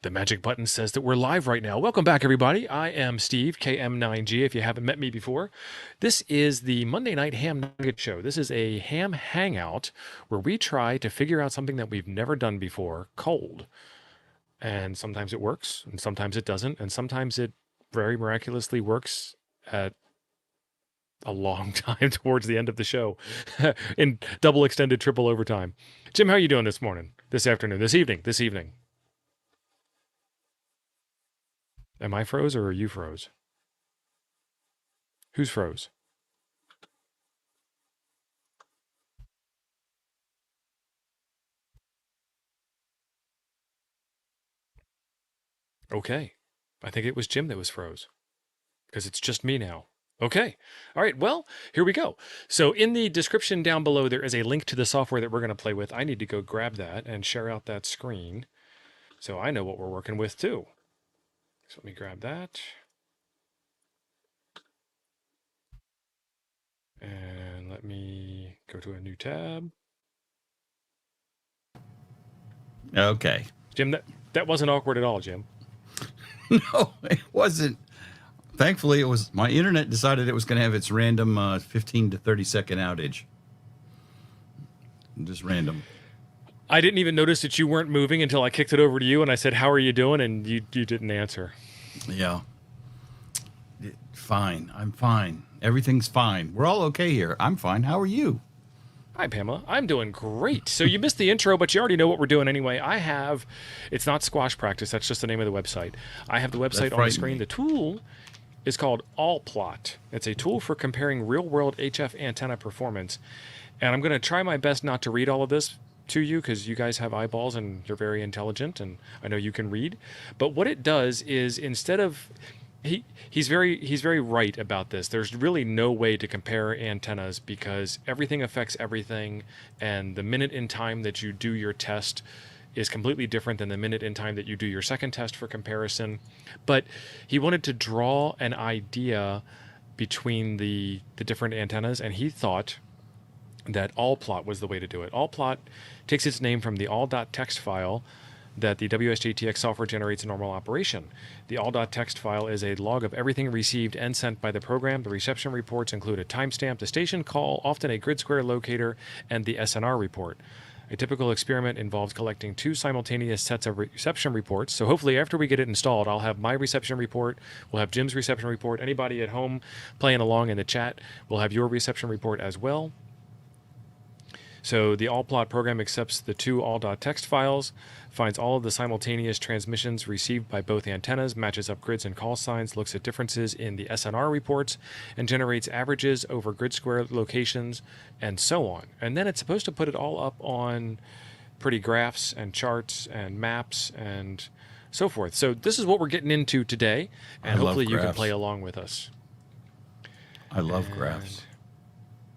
The magic button says that we're live right now. Welcome back, everybody. I am Steve, KM9G, if you haven't met me before. This is the Monday Night Ham Nugget Show. This is a ham hangout where we try to figure out something that we've never done before, cold. And sometimes it works, and sometimes it doesn't, and sometimes it very miraculously works at a long time towards the end of the show in double extended triple overtime. Jim, how are you doing this morning, this afternoon, this evening? Am I froze or are you froze? Who's froze? Okay. I think it was Jim that was froze because it's just me now. Okay. All right. Well, here we go. So in the description down below, there is a link to the software that we're going to play with. I need to go grab that and share out that screen so I know what we're working with too. So let me grab that. And let me go to a new tab. Okay. Jim, that wasn't awkward at all, Jim. No, it wasn't. Thankfully, it was my internet decided it was going to have its random 15 to 30 second outage. Just random. I didn't even notice that you weren't moving until I kicked it over to you and I said, "How are you doing?" And you didn't answer. Yeah. Fine. I'm fine. Everything's fine. We're all okay here. I'm fine. How are you? Hi, Pamela. I'm doing great. So you missed the intro, but you already know what we're doing anyway. It's not squash practice. That's just the name of the website. I have the website on the screen. The tool is called AllPlot. It's a tool for comparing real-world HF antenna performance. And I'm going to try my best not to read all of this to you because you guys have eyeballs and you're very intelligent and I know you can read. But what it does is instead of he's very right about this. There's really no way to compare antennas because everything affects everything, and the minute in time that you do your test is completely different than the minute in time that you do your second test for comparison. But he wanted to draw an idea between the different antennas, and he thought that AllPlot was the way to do it. AllPlot takes its name from the all.txt file that the WSJT-X software generates in normal operation. The all.txt file is a log of everything received and sent by the program. The reception reports include a timestamp, the station call, often a grid square locator, and the SNR report. A typical experiment involves collecting two simultaneous sets of reception reports. So hopefully after we get it installed, I'll have my reception report, we'll have Jim's reception report. Anybody at home playing along in the chat will have your reception report as well. So the AllPlot program accepts the two all.txt files, finds all of the simultaneous transmissions received by both antennas, matches up grids and call signs, looks at differences in the SNR reports, and generates averages over grid square locations, and so on. And then it's supposed to put it all up on pretty graphs and charts and maps and so forth. So this is what we're getting into today, and hopefully you can play along with us. I love graphs.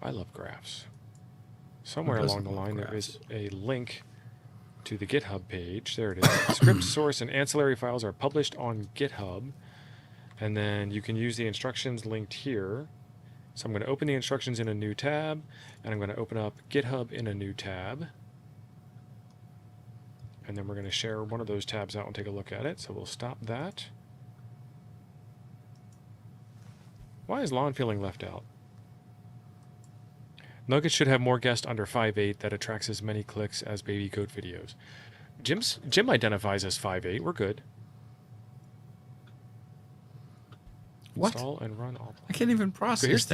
I love graphs. Somewhere along the line, there is a link to the GitHub page. There it is. Script, source, and ancillary files are published on GitHub. And then you can use the instructions linked here. So I'm going to open the instructions in a new tab, and I'm going to open up GitHub in a new tab. And then we're going to share one of those tabs out and take a look at it. So we'll stop that. Why is Lon feeling left out? Nuggets should have more guests under 5'8" that attracts as many clicks as baby goat videos. Jim identifies as 5'8". We're good. What? Install and run AllPlot. I can't even process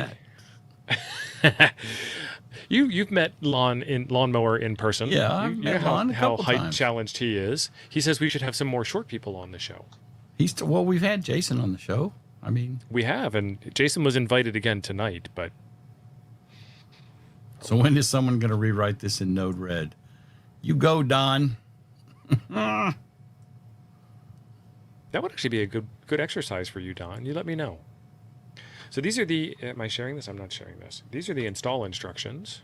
that. You've met Lawnmower in person. Yeah, you know how height times. Challenged he is. He says we should have some more short people on the show. Well, we've had Jason on the show. I mean, we have, and Jason was invited again tonight, but. So when is someone going to rewrite this in Node-RED? You go, Don. That would actually be a good exercise for you, Don. You let me know. So these are the... Am I sharing this? I'm not sharing this. These are the install instructions.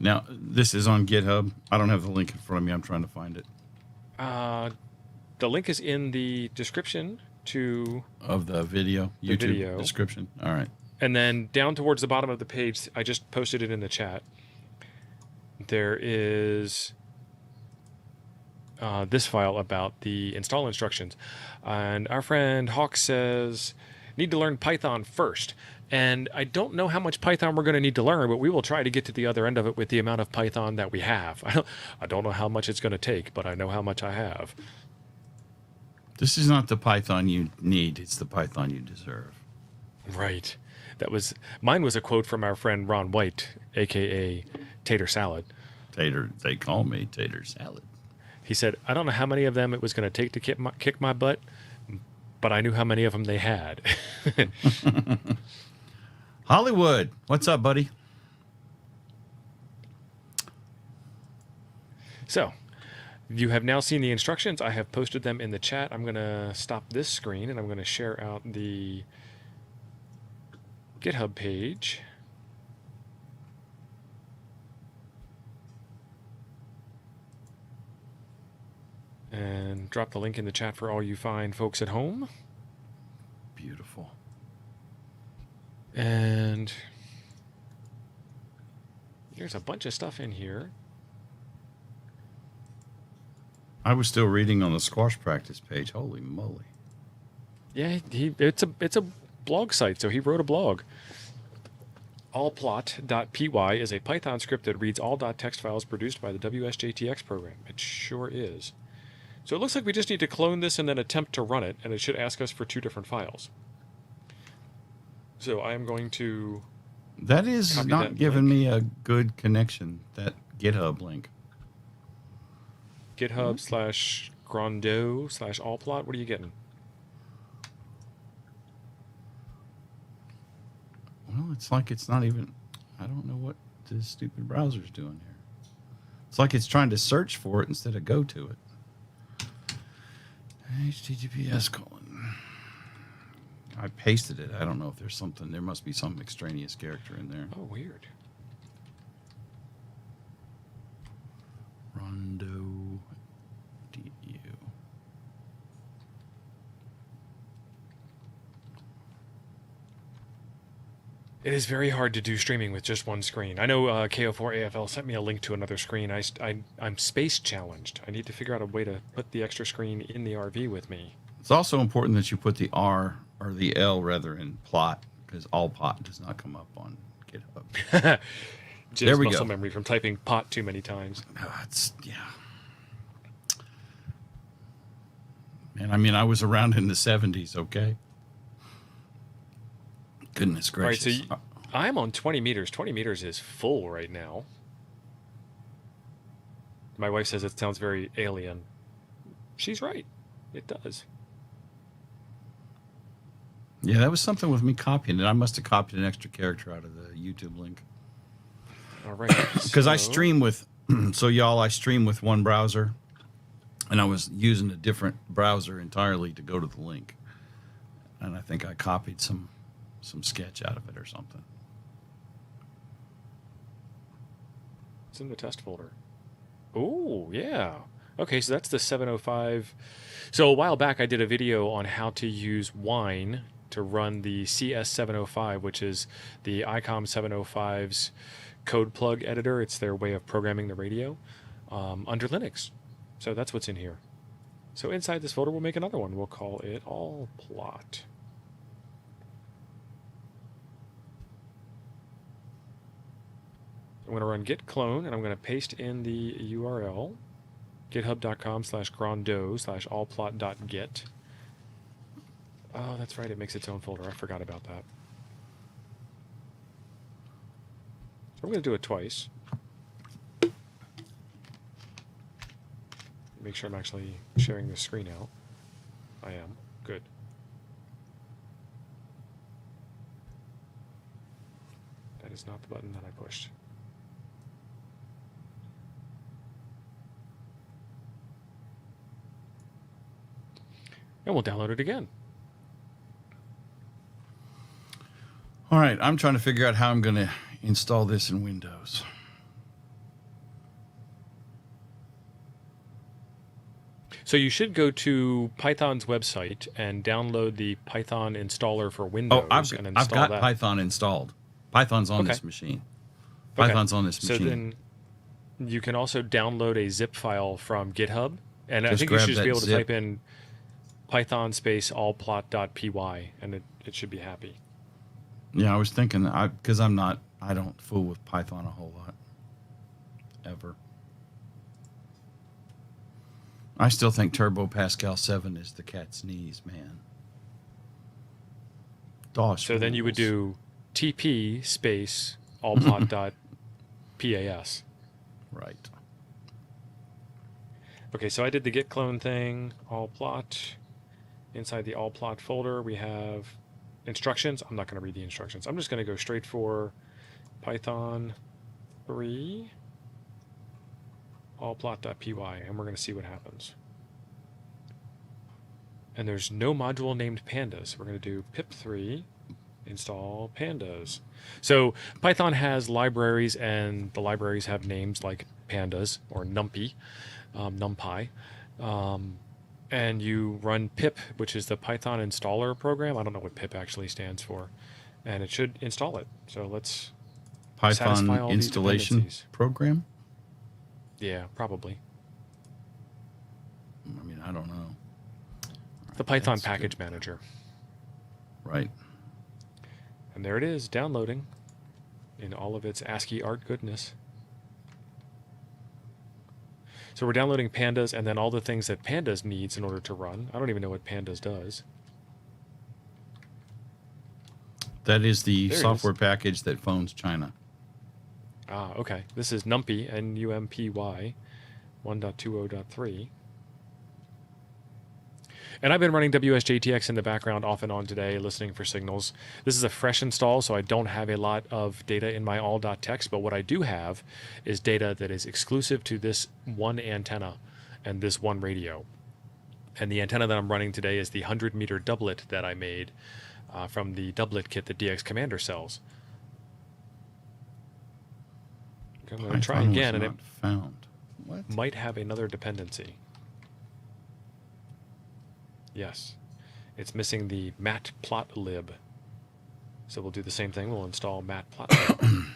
Now, this is on GitHub. I don't have the link in front of me. I'm trying to find it. The link is in the description to... Of the video? The YouTube video. Description. All right. And then down towards the bottom of the page, I just posted it in the chat. There is this file about the install instructions. And our friend Hawk says, need to learn Python first. And I don't know how much Python we're going to need to learn, but we will try to get to the other end of it with the amount of Python that we have. I don't know how much it's going to take, but I know how much I have. This is not the Python you need. It's the Python you deserve. Right. Mine was a quote from our friend Ron White, a.k.a. Tater Salad. They call me Tater Salad. He said, I don't know how many of them it was going to take to kick my butt, but I knew how many of them they had. Hollywood, what's up, buddy? So, you have now seen the instructions. I have posted them in the chat. I'm going to stop this screen, and I'm going to share out the GitHub page. And drop the link in the chat for all you fine folks at home. Beautiful. And there's a bunch of stuff in here. I was still reading on the squash practice page. Holy moly. Yeah, it's a blog site, so he wrote a blog. AllPlot.py is a Python script that reads all .txt files produced by the WSJT-X program. It sure is. So it looks like we just need to clone this and then attempt to run it, and it should ask us for 2 different files. So I am going to... That is not giving me a good connection, that GitHub link. GitHub/Grando/AllPlot. What are you getting? Well, it's like it's not even... I don't know what this stupid browser's doing here. It's like it's trying to search for it instead of go to it. HTTPS : I pasted it. I don't know if there's something. There must be some extraneous character in there. Oh, weird. Rondo DU. It is very hard to do streaming with just one screen. I know KO4AFL sent me a link to another screen. I'm space challenged. I need to figure out a way to put the extra screen in the RV with me. It's also important that you put the R, or the L rather, in plot, because AllPlot does not come up on GitHub. There we muscle go. Memory from typing pot too many times. Yeah. And I mean, I was around in the 70s, okay? Goodness gracious. All right, so I'm on 20 meters. 20 meters is full right now. My wife says it sounds very alien. She's right. It does. Yeah, that was something with me copying it. I must have copied an extra character out of the YouTube link. All right. Because I stream with, so y'all, I stream with one browser, and I was using a different browser entirely to go to the link. And I think I copied some sketch out of it or something. It's in the test folder. Oh, yeah. Okay, so that's the 705. So a while back I did a video on how to use Wine to run the CS705, which is the ICOM 705's code plug editor. It's their way of programming the radio under Linux. So that's what's in here. So inside this folder we'll make another one. We'll call it AllPlot. I'm going to run git clone, and I'm going to paste in the URL, github.com/grondo/allplot.git. Oh, that's right. It makes its own folder. I forgot about that. So I'm going to do it twice. Make sure I'm actually sharing the screen out. I am. Good. That is not the button that I pushed. And we'll download it again. All right, I'm trying to figure out how I'm going to install this in Windows. So you should go to Python's website and download the Python installer for Windows. Oh, I've got that. Python installed. Python's on this machine. Python's on this machine. So then you can also download a zip file from GitHub And I Just think you grab should just that be able to zip. type in Python space allplot.py, and it should be happy. Yeah, I was thinking, because I don't fool with Python a whole lot, ever. I still think Turbo Pascal 7 is the cat's knees, man. DOS So then you would rules. do TP space allplot.pas. Right. Okay, so I did the git clone thing, allplot. Inside the allplot folder, we have instructions. I'm not going to read the instructions. I'm just going to go straight for Python 3 allplot.py, and we're going to see what happens. And there's no module named pandas. We're going to do pip3 install pandas. So Python has libraries, and the libraries have names like pandas or numpy, numpy. And you run pip, which is the Python installer program. I don't know what pip actually stands for. And it should install it. So let's satisfy Python all installation these dependencies. program? Yeah, probably. I mean, I don't know. The Python That's package good. manager. Right. And there it is, downloading in all of its ASCII art goodness. So we're downloading pandas and then all the things that pandas needs in order to run. I don't even know what pandas does. That is the There it software is. package that phones China. Ah, okay. This is numpy, N-U-M-P-Y, 1.20.3. And I've been running WSJT-X in the background off and on today, listening for signals. This is a fresh install, so I don't have a lot of data in my all.txt, but what I do have is data that is exclusive to this one antenna and this one radio. And the antenna that I'm running today is the 100-meter doublet that I made from the doublet kit that DX Commander sells. I'm going to try Python again, was and it not found. What? might have another dependency. Yes, it's missing the matplotlib. So we'll do the same thing. We'll install matplotlib.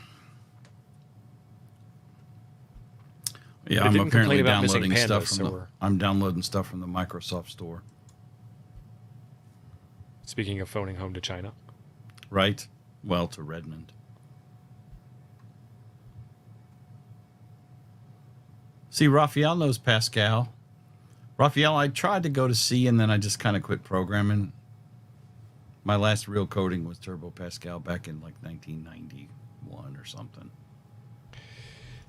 Yeah, But it I'm didn't complain apparently about missing downloading stuff pandas, from so the. we're- I'm downloading stuff from the Microsoft Store. Speaking of phoning home to China. Right. Well, to Redmond. See, Raphael knows Pascal. Raphael, I tried to go to C and then I just kind of quit programming. My last real coding was Turbo Pascal back in like 1991 or something.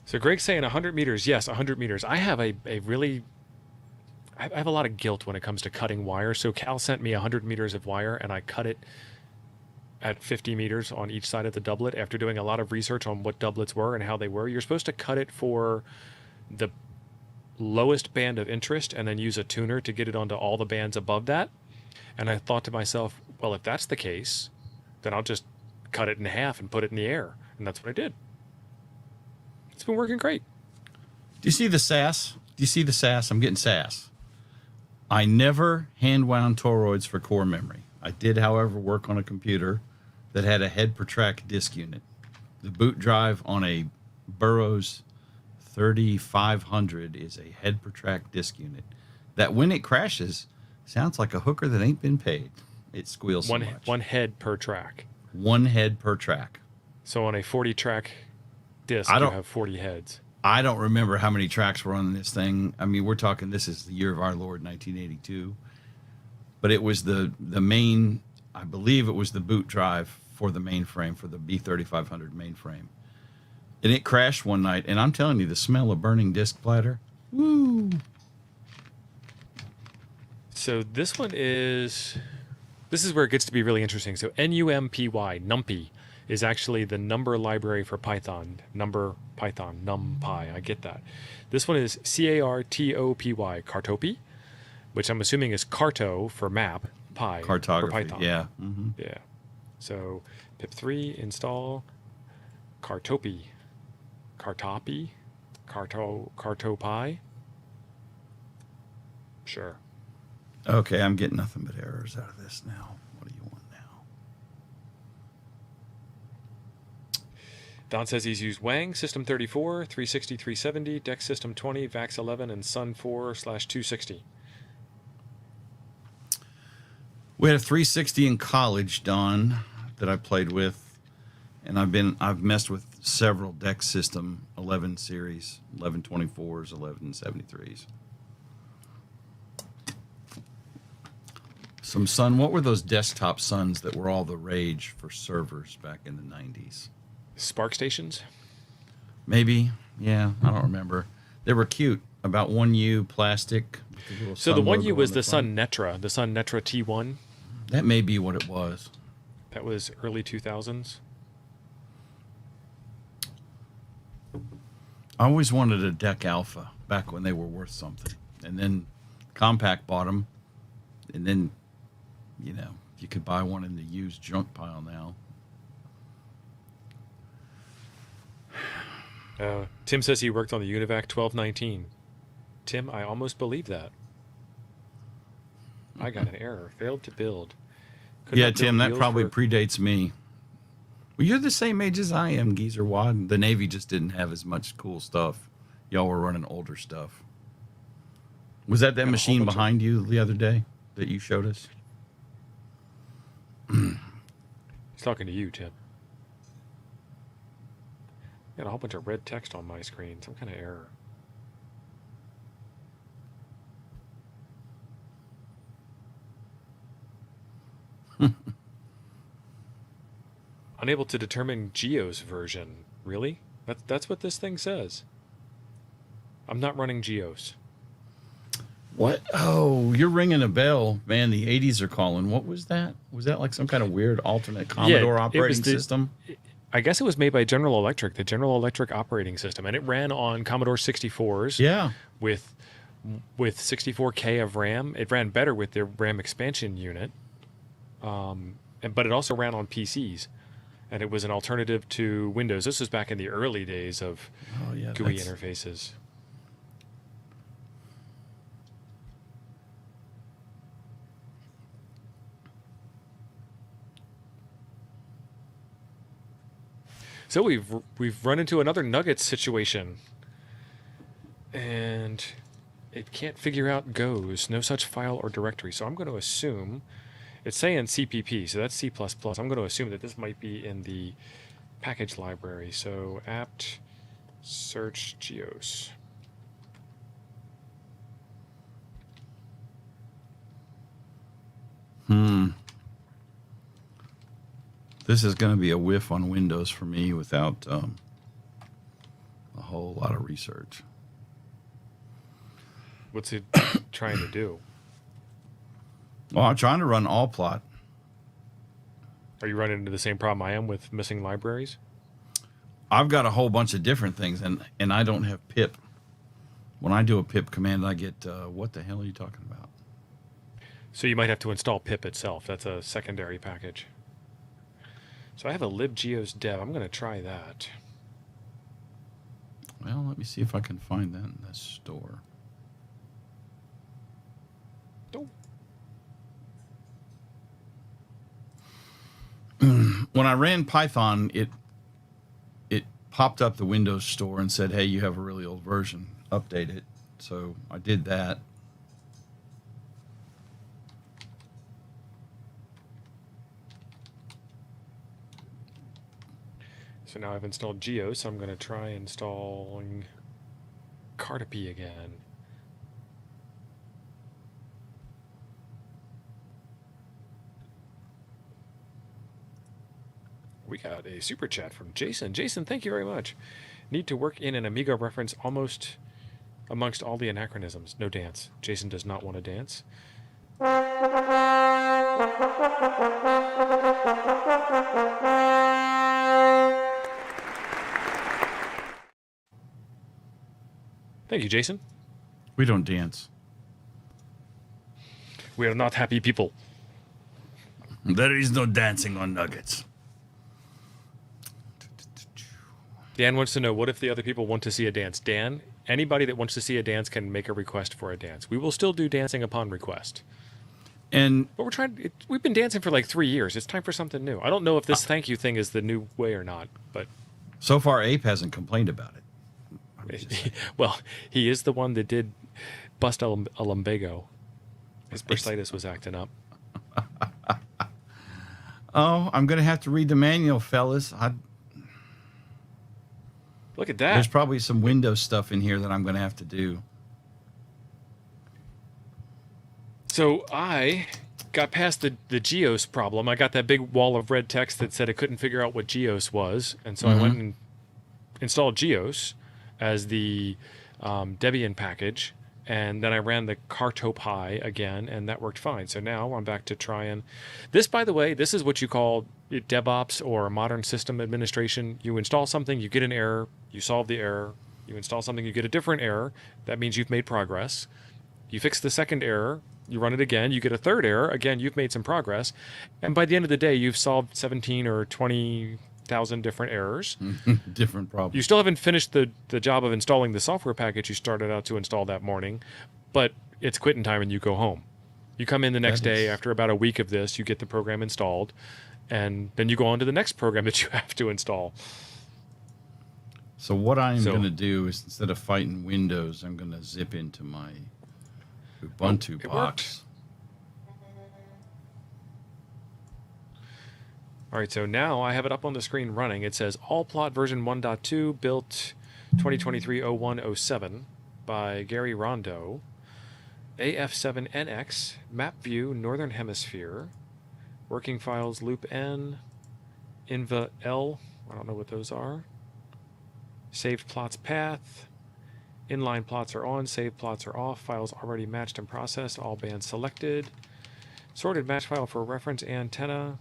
So Greg's saying 100 meters. Yes, 100 meters. I have I have a lot of guilt when it comes to cutting wire. So Cal sent me 100 meters of wire, and I cut it at 50 meters on each side of the doublet after doing a lot of research on what doublets were and how they were. You're supposed to cut it for the lowest band of interest and then use a tuner to get it onto all the bands above that. And I thought to myself, well, if that's the case, then I'll just cut it in half and put it in the air. And that's what I did. It's been working great. Do you see the sass? Do you see the sass? I'm getting sass. I never hand wound toroids for core memory. I did, however, work on a computer that had a head per track disk unit. The boot drive on a Burroughs 3500 is a head per track disk unit that when it crashes sounds like a hooker that ain't been paid. It squeals so much. One head per track. One head per track. So on a 40-track disc, I you don't- have 40 heads. I don't remember how many tracks were on this thing. I mean, we're talking, this is the year of our Lord, 1982. But it was the main, I believe it was the boot drive for the mainframe, for the B3500 mainframe. And it crashed one night, and I'm telling you, the smell of burning disk platter, woo. So this is where it gets to be really interesting. So NUMPY, numpy, is actually the number library for Python. Number Python, numpy, I get that. This one is CARTOPY, Cartopy, which I'm assuming is Carto for map, pi Cartography, for Python. yeah. Mm-hmm. Yeah. So pip3 install Cartopy. Cartopy? Cartopy? Sure. Okay, I'm getting nothing but errors out of this now. What do you want Don says he's used Wang, System 34, 360, 370, Dex System 20, VAX 11, and Sun 4/260. We had a 360 in college, Don, that I played with, and I've messed with several Dex System 11 series, 1124s, 1173s. Some Sun. What were those desktop Suns that were all the rage for servers back in the 90s? Spark stations? Maybe. Yeah, I don't remember. They were cute. About 1U plastic. So the 1U was the Sun Netra, the Sun Netra T1. That may be what it was. That was early 2000s. I always wanted a Deck Alpha back when they were worth something. And then Compaq bought them. And then, you know, you could buy one in the used junk pile now. Tim says he worked on the Univac 1219. Tim, I almost believe that. I got an error. Failed to build. Yeah, Tim, that probably predates me. Well, you're the same age as I am, Geezer Wad. The Navy just didn't have as much cool stuff. Y'all were running older stuff. Was that machine behind you the other day that you showed us? He's talking to you, Tim. Got a whole bunch of red text on my screen. Some kind of error. Unable to determine Geo's version. Really? That's what this thing says. I'm not running Geos. What? Oh, you're ringing a bell. Man, the 80s are calling. What was that? Was that like some kind of weird alternate Commodore operating system? I guess it was made by General Electric, the General Electric operating system, and it ran on Commodore 64s. Yeah. With 64K of RAM. It ran better with their RAM expansion unit. But it also ran on PCs. And it was an alternative to Windows. This was back in the early days of GUI interfaces. So we've run into another Nuggets situation, and it can't figure out goes. No such file or directory. So I'm going to assume it's saying CPP, so that's C++. I'm going to assume that this might be in the package library. So apt search geos. This is going to be a whiff on Windows for me without a whole lot of research. What's it trying to do? Well, I'm trying to run AllPlot. Are you running into the same problem I am with missing libraries? I've got a whole bunch of different things, and I don't have pip. When I do a pip command, I get, what the hell are you talking about? So you might have to install pip itself. That's a secondary package. So I have a libgeos dev. I'm going to try that. Well, let me see if I can find that in the store. Oh. When I ran Python, it popped up the Windows store and said, hey, you have a really old version. Update it. So I did that. So now I've installed Geo, so I'm going to try installing Cartopy again. We got a super chat from Jason. Jason, thank you very much. Need to work in an Amiga reference almost amongst all the anachronisms. No dance. Jason does not want to dance. Thank you, Jason. We don't dance. We are not happy people. There is no dancing on Nuggets. Dan wants to know, what if the other people want to see a dance? Dan, anybody that wants to see a dance can make a request for a dance. We will still do dancing upon request. But we've been dancing for like 3 years. It's time for something new. I don't know if this thank you thing is the new way or not, but So far, Ape hasn't complained about it. Well, he is the one that did bust a lumbago. His bursitis was acting up. Oh, I'm going to have to read the manual, fellas. Look at that. There's probably some Windows stuff in here that I'm going to have to do. So I got past the GEOS problem. I got that big wall of red text that said it couldn't figure out what GEOS was. And so I went and installed GEOS as the Debian package. And then I ran the cartopy again, and that worked fine. So now I'm back to trying. This, by the way, this is what you call DevOps or modern system administration. You install something, you get an error, you solve the error. You install something, you get a different error. That means you've made progress. You fix the second error, you run it again, you get a third error. Again, you've made some progress. And by the end of the day, you've solved 17 or 20,000 different errors. Different problems. You still haven't finished the job of installing the software package you started out to install that morning, but it's quitting time and you go home. You come in the next day after about a week of this, you get the program installed, and then you go on to the next program that you have to install. So what I'm going to do is, instead of fighting Windows, I'm going to zip into my Ubuntu box. All right, so now I have it up on the screen running. It says AllPlot version 1.2, built 2023-01-07 by Gary Rondo. AF7NX, map view, Northern Hemisphere. Working files, loop N, inva L, I don't know what those are. Saved plots path. Inline plots are on, saved plots are off. Files already matched and processed, all bands selected. Sorted match file for reference antenna.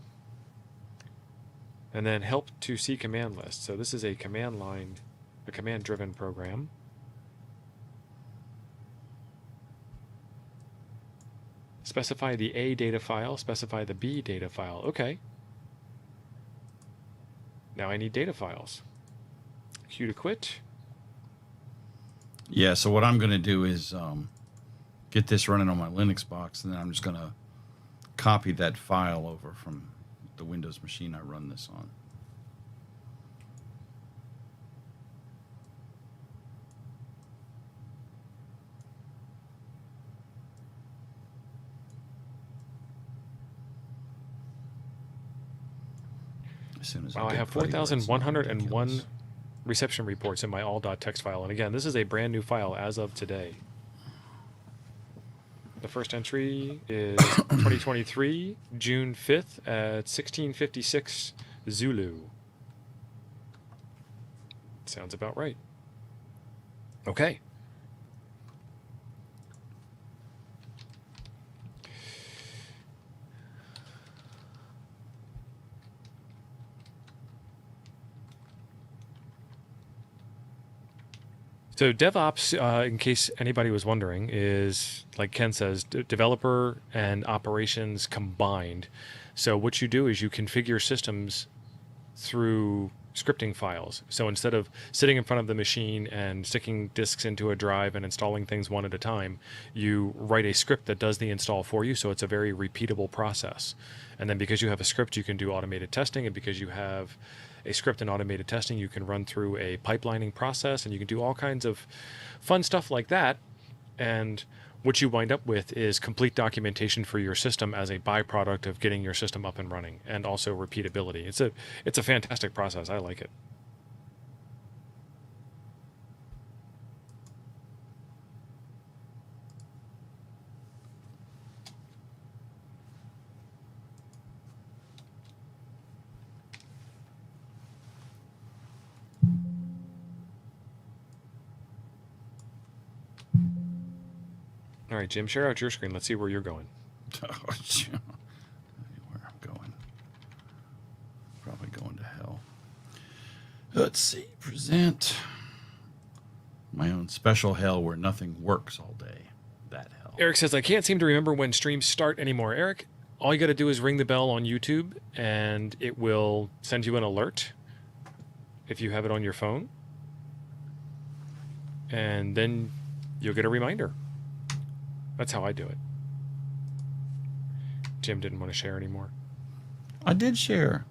And then help to see command list. So this is a command line, a command-driven program. Specify the A data file, specify the B data file. Okay. Now I need data files. Q to quit. Yeah, so what I'm going to do is get this running on my Linux box, and then I'm just going to copy that file over from the Windows machine I run this on. As soon as I have 4,101 reception reports in my all.txt file. And again, this is a brand new file as of today. The first entry is 2023, June 5th at 1656 Zulu. Sounds about right. Okay. So DevOps, in case anybody was wondering, is, like Ken says, developer and operations combined. So what you do is you configure systems through scripting files. So instead of sitting in front of the machine and sticking disks into a drive and installing things one at a time, you write a script that does the install for you, so it's a very repeatable process. And then because you have a script, you can do automated testing, and because you have a script and automated testing, you can run through a pipelining process, and you can do all kinds of fun stuff like that. And what you wind up with is complete documentation for your system as a byproduct of getting your system up and running, and also repeatability. It's a fantastic process. I like it. All right, Jim, share out your screen. Let's see where you're going. Where I'm going. Probably going to hell. Let's see. Present. My own special hell where nothing works all day. That hell. Eric says, I can't seem to remember when streams start anymore. Eric, all you got to do is ring the bell on YouTube, and it will send you an alert if you have it on your phone. And then you'll get a reminder. That's how I do it. Jim didn't want to share anymore. I did share.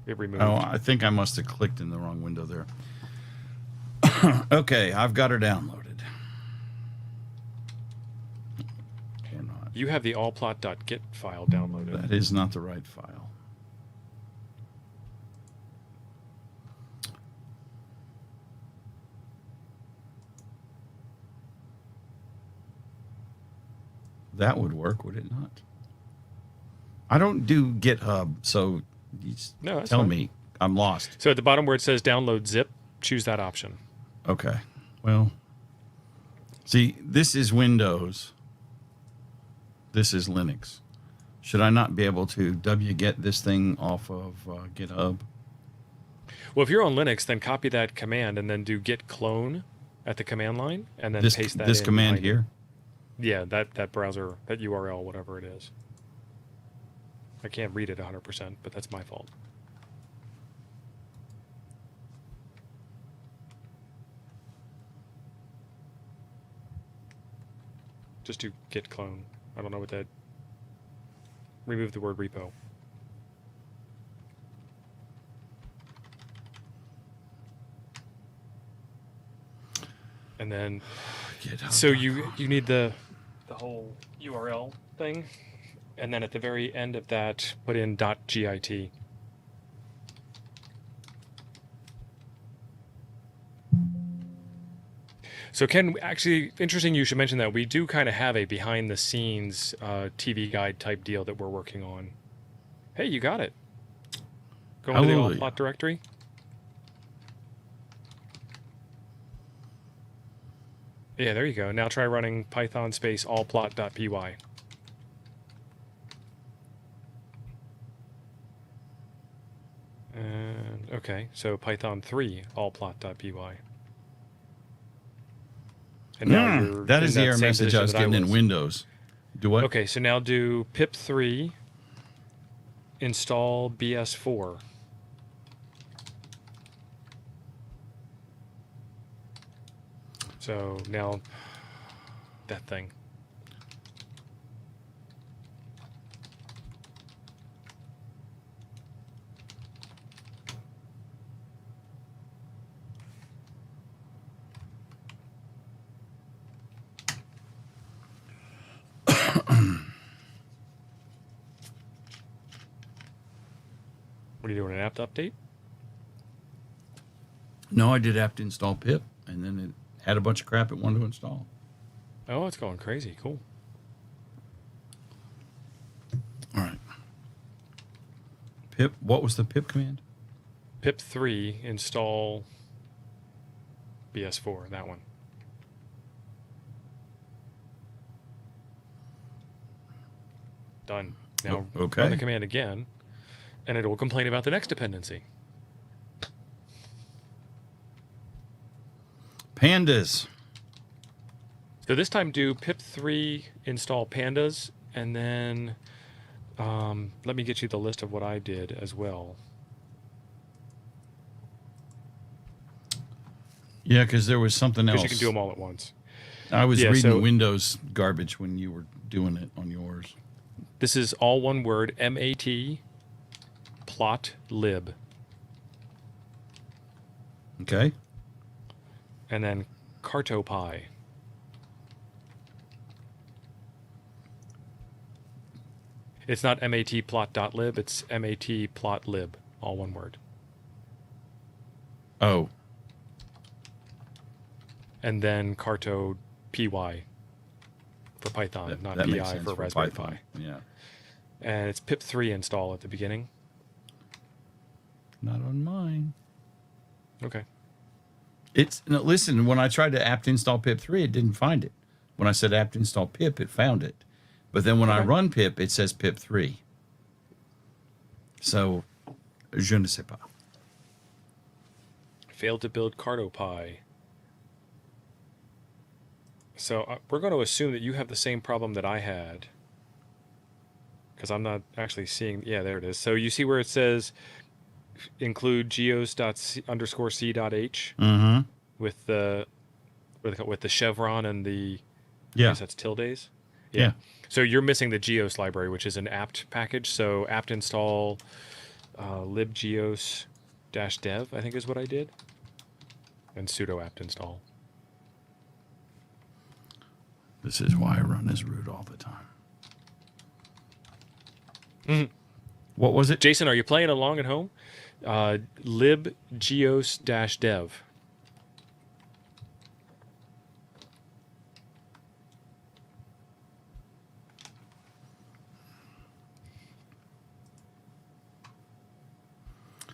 It removed. Oh, I think I must have clicked in the wrong window there. Okay, I've got her downloaded. Or not. You have the allplot.git file downloaded. That is not the right file. That would work, would it not? I don't do GitHub, so you just tell me. I'm lost. So at the bottom where it says download zip, choose that option. Okay. Well, see, this is Windows. This is Linux. Should I not be able to wget this thing off of GitHub? Well, if you're on Linux, then copy that command and then do git clone at the command line and then paste that this in command behind here? it. Yeah, that browser, that URL, whatever it is. I can't read it 100%, but that's my fault. Just do git clone. I don't know what that... Remove the word repo. And then... So you need the whole URL thing, and then at the very end of that, put in .git. So Ken, actually, interesting you should mention that. We do kind of have a behind-the-scenes TV guide type deal that we're working on. Hey, you got it. Go into the AllPlot directory. Yeah, there you go. Now try running python space allplot.py. And okay, so python 3 allplot.py. And now you're that is the error message I was getting in Windows. Do what? Okay, so now do pip3 install BS4. So now that thing. What are you doing, an apt update? No, I did apt install pip, and then it had a bunch of crap it wanted to install. Oh, it's going crazy. Cool. All right. Pip, what was the pip command? Pip3 install BS4, that one. Done. Now run the command again, and it will complain about the next dependency. Pandas. So this time do pip3 install pandas, and then let me get you the list of what I did as well. Yeah, because there was something else. Because you can do them all at once. I was reading Windows garbage when you were doing it on yours. This is all one word, MAT plot lib. Okay. And then cartopy. It's not matplot.lib, it's matplotlib, all one word. Oh. And then carto py for Python, not pi for Raspberry Pi. Yeah. And it's pip3 install at the beginning. Not on mine. Okay. Listen, when I tried to apt install pip3, it didn't find it. When I said apt install pip, it found it. But then when I run pip, it says pip3. So, je ne sais pas. Failed to build cartopy. So we're going to assume that you have the same problem that I had. Because I'm not actually seeing... Yeah, there it is. So you see where it says include geos.c_c.h with the chevron and the... I guess that's tildes. Yeah. So you're missing the geos library, which is an apt package. So apt install libgeos-dev, I think is what I did, and sudo apt install. This is why I run as root all the time. Mhm. What was it? Jason, are you playing along at home? Libgeos-dev.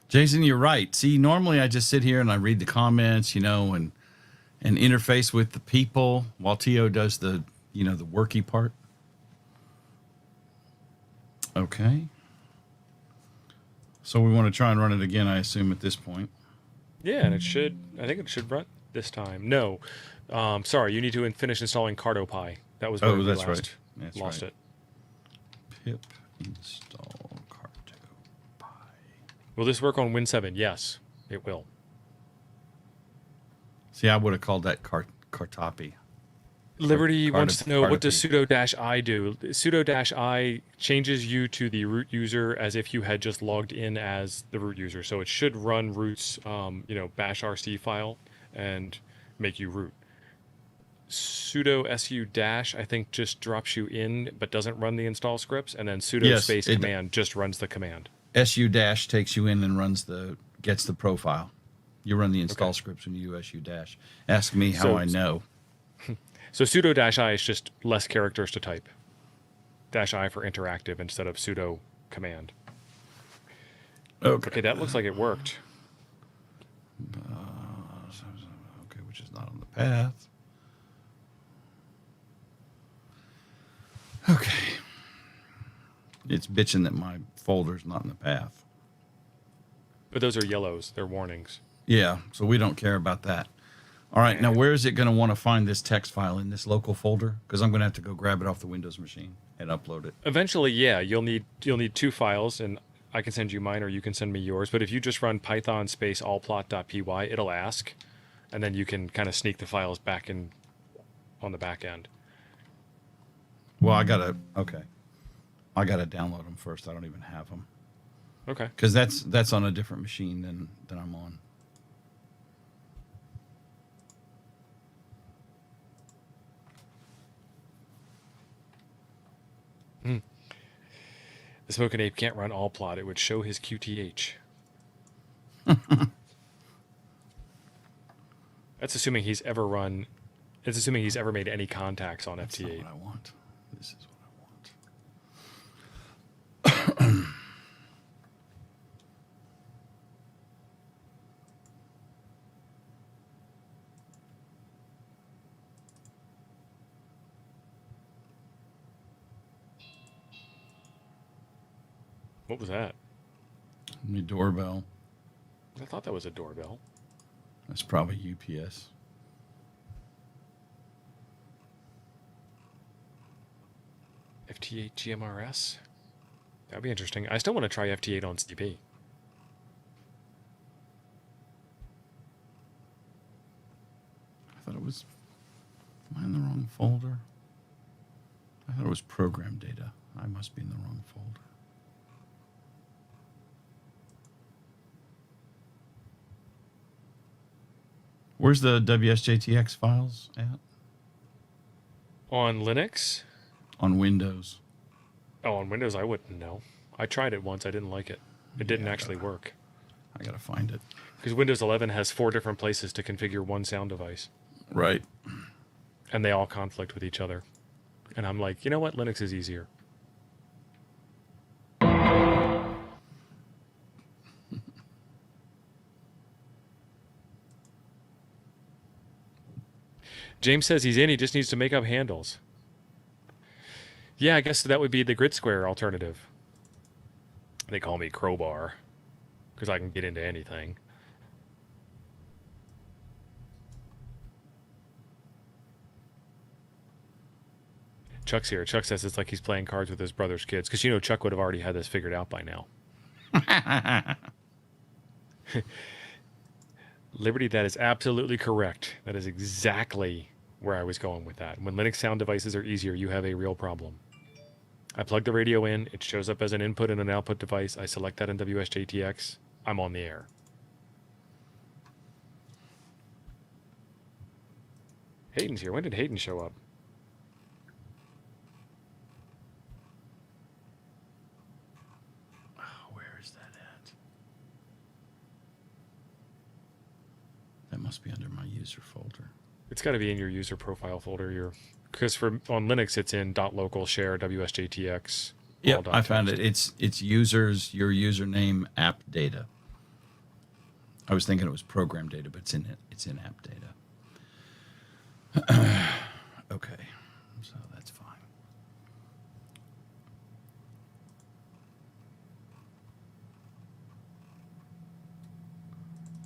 Jason, you're right. See, normally I just sit here and I read the comments, and interface with the people while Tio does the worky part. Okay. So we want to try and run it again, I assume, at this point. Yeah, and I think it should run this time. No. Sorry, you need to finish installing CartoPy. That was where we that's last right. That's lost right. it. Pip install CartoPy. Will this work on Win 7? Yes, it will. See, I would have called that Cartopi. Liberty wants to know, what does Cartopi. sudo-i do? Sudo-i changes you to the root user as if you had just logged in as the root user. So it should run root's bash rc file and make you root. Sudo su dash, I think, just drops you in but doesn't run the install scripts, and then sudo Yes, space command just runs the command. su dash takes you in and gets the profile. You run the install Okay. scripts when you use su dash. Ask me how I know. So sudo-i is just less characters to type. -i for interactive instead of sudo command. Okay, that looks like it worked. Okay, which is not on the path. Okay. It's bitching that my folder's not in the path. But those are yellows. They're warnings. Yeah, so we don't care about that. All right, now where is it going to want to find this text file? In this local folder? Because I'm going to have to go grab it off the Windows machine and upload it. Eventually, yeah, you'll need 2 files, and I can send you mine or you can send me yours. But if you just run python space allplot.py, it'll ask, and then you can kind of sneak the files back in on the back end. Well, I got to download them first. I don't even have them. Okay. Because that's on a different machine than I'm on. The Smoking Ape can't run AllPlot. It would show his QTH. That's assuming he's ever run. It's assuming he's ever made any contacts on That's FT8. not what I want. This is what I want. What was that? My doorbell. I thought that was a doorbell. That's probably UPS. FT8 GMRS? That'd be interesting. I still want to try FT8 on CP. I thought it was. Am I in the wrong folder? I thought it was program data. I must be in the wrong folder. Where's the WSJT-X files at? On Linux? On Windows. Oh, on Windows, I wouldn't know. I tried it once. I didn't like it. It didn't actually work. I gotta find it. Because Windows 11 has 4 different places to configure one sound device. Right. And they all conflict with each other. And I'm like, you know what? Linux is easier. James says he's in. He just needs to make up handles. Yeah, I guess that would be the grid square alternative. They call me Crowbar because I can get into anything. Chuck's here. Chuck says it's like he's playing cards with his brother's kids because Chuck would have already had this figured out by now. Liberty, that is absolutely correct. That is exactly where I was going with that. When Linux sound devices are easier, you have a real problem. I plug the radio in. It shows up as an input and an output device. I select that in WSJT-X. I'm on the air. Hayden's here. When did Hayden show up? Oh, where is that at? That must be under my user folder. It's got to be in your user profile folder. Because on Linux, it's in .local share WSJT-X. Yep, I found it. It's users, your username, app data. I was thinking it was program data, but it's in app data. Okay, so that's fine.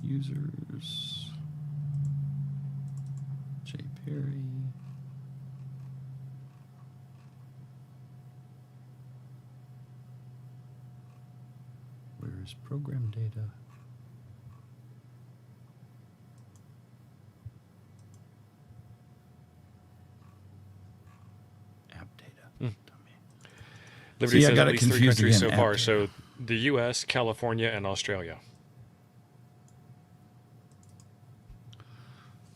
Users, J. Perry. Where is program data? Liberty See, I says got at it least 3 confused countries again. so far. So the U.S., California, and Australia.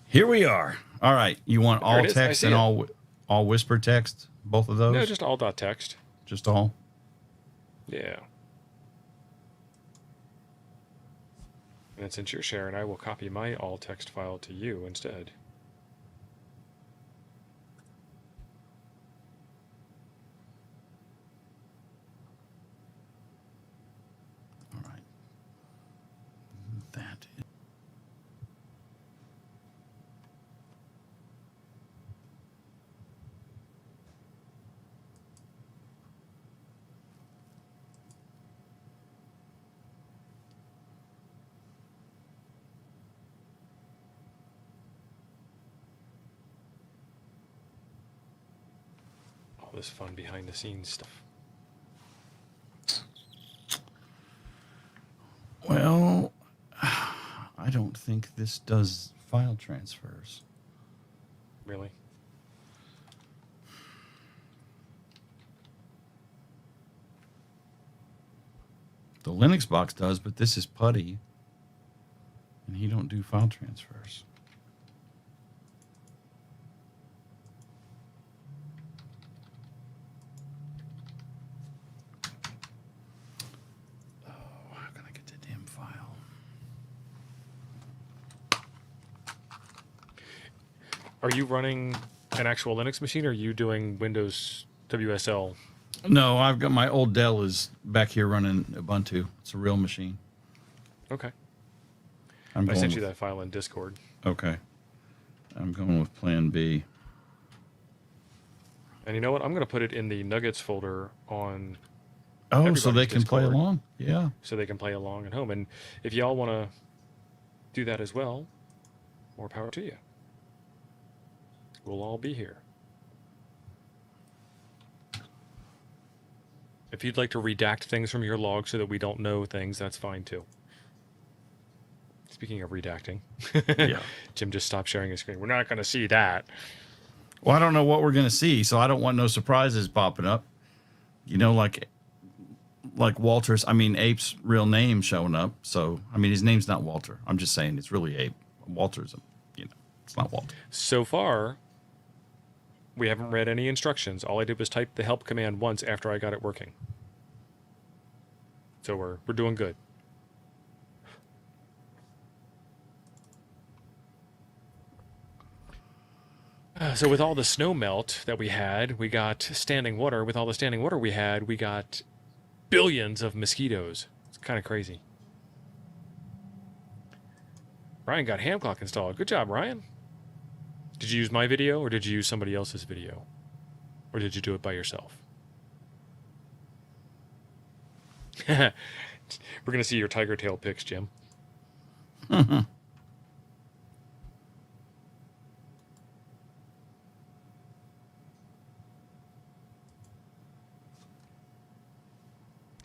Here we are. All right. You want all text and all whisper text? Both of those? No, just all.txt. Just all? Yeah. And since you're sharing, I will copy my all text file to you instead. All right. That is. All this fun behind the scenes stuff. Well, I don't think this does file transfers. Really? The Linux box does, but this is Putty, and he don't do file transfers. Oh, how can I get the damn file? Are you running an actual Linux machine, or are you doing Windows WSL? No, I've got my old Dell is back here running Ubuntu. It's a real machine. Okay. I sent you that file in Discord. Okay. I'm going with Plan B. And you know what? I'm going to put it in the Nuggets folder on. Oh, so they can play along? Yeah. So they can play along at home. And if y'all want to do that as well, more power to you. We'll all be here. If you'd like to redact things from your log so that we don't know things, that's fine too. Speaking of redacting, Yeah. Jim just stopped sharing his screen. We're not going to see that. Well, I don't know what we're going to see, so I don't want no surprises popping up. You know, like Walter's, Ape's real name showing up. So, his name's not Walter. I'm just saying it's really Ape. Walter's, it's not Walter. So far, we haven't read any instructions. All I did was type the help command once after I got it working. So we're doing good. So with all the snow melt that we had, we got standing water. With all the standing water we had, we got billions of mosquitoes. It's kind of crazy. Ryan got ham clock installed. Good job, Ryan. Did you use my video, or did you use somebody else's video? Or did you do it by yourself? We're going to see your tiger tail pics, Jim.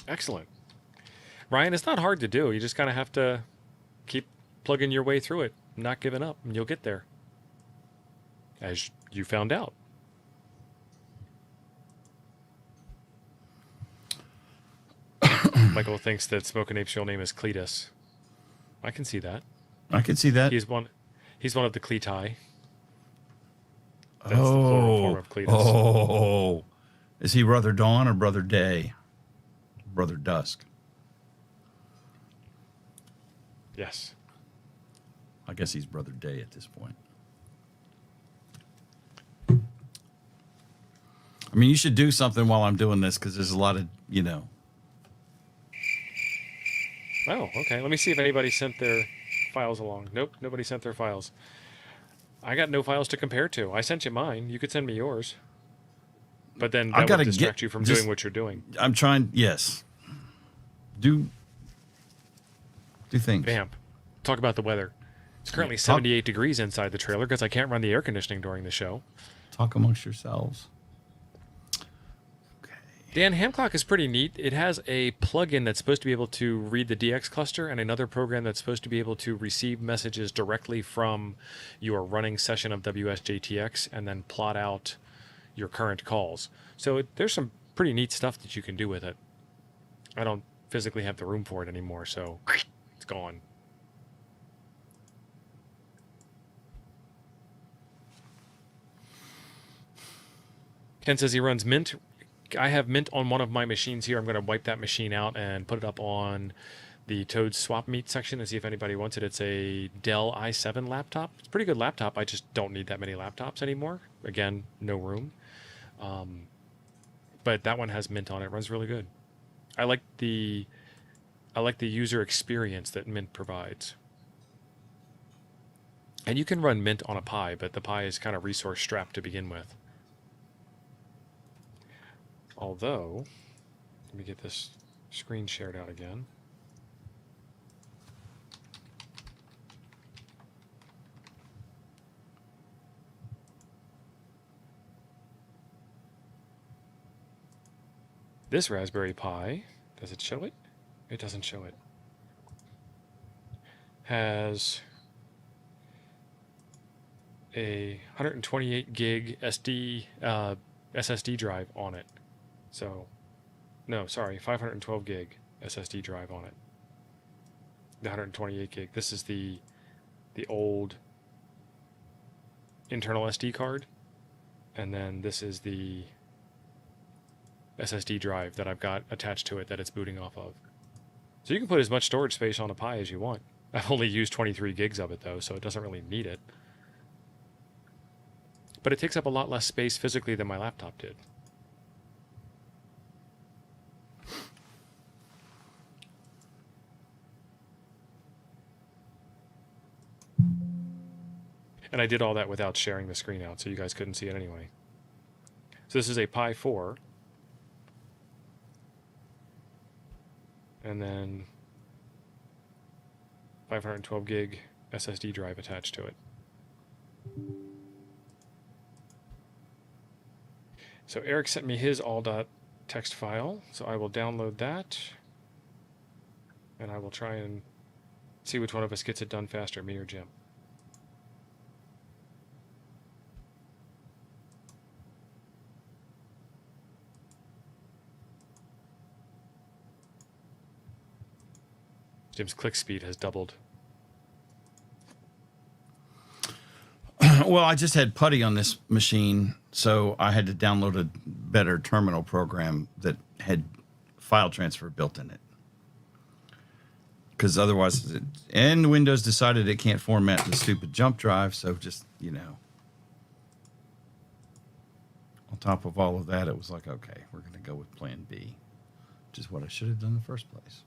Excellent. Ryan, it's not hard to do. You just kind of have to keep plugging your way through it, not giving up, and you'll get there. As you found out. Michael thinks that Smoking Ape's real name is Cletus. I can see that. I can see that. He's one of the Cleti. That's the plural form of Cletus. Oh. Is he Brother Dawn or Brother Day? Brother Dusk. Yes. I guess he's Brother Day at this point. I mean, you should do something while I'm doing this because there's a lot of, Oh, okay. Let me see if anybody sent their files along. Nope, nobody sent their files. I got no files to compare to. I sent you mine. You could send me yours. But then that would distract you from doing what you're doing. I'm trying, yes. Do things. Vamp. Talk about the weather. It's currently 78 degrees inside the trailer because I can't run the air conditioning during the show. Talk amongst yourselves. Dan, Ham Clock is pretty neat. It has a plugin that's supposed to be able to read the DX cluster and another program that's supposed to be able to receive messages directly from your running session of WSJT-X and then plot out your current calls. So there's some pretty neat stuff that you can do with it. I don't physically have the room for it anymore, so it's gone. Ken says he runs Mint. I have Mint on one of my machines here. I'm going to wipe that machine out and put it up on the Toad Swap Meet section and see if anybody wants it. It's a Dell i7 laptop. It's a pretty good laptop. I just don't need that many laptops anymore. Again, no room. But that one has Mint on it. It runs really good. I like the user experience that Mint provides. And you can run Mint on a Pi, but the Pi is kind of resource strapped to begin with. Although, let me get this screen shared out again. This Raspberry Pi, does it show it? It doesn't show it. Has a 128 gig SSD drive on it. So, no, sorry, 512 gig SSD drive on it. The 128 gig. This is the old internal SD card, and then this is the SSD drive that I've got attached to it that it's booting off of. So you can put as much storage space on a Pi as you want. I've only used 23 gigs of it though, so it doesn't really need it. But it takes up a lot less space physically than my laptop did. And I did all that without sharing the screen out, so you guys couldn't see it anyway. So this is a Pi 4. And then 512 gig SSD drive attached to it. So Eric sent me his ALL.TXT file, so I will download that. And I will try and see which one of us gets it done faster, me or Jim. Jim's click speed has doubled. Well, I just had putty on this machine, so I had to download a better terminal program that had file transfer built in it. Because otherwise, and Windows decided it can't format the stupid jump drive, so just, on top of all of that, it was like, okay, we're going to go with plan B, which is what I should have done in the first place.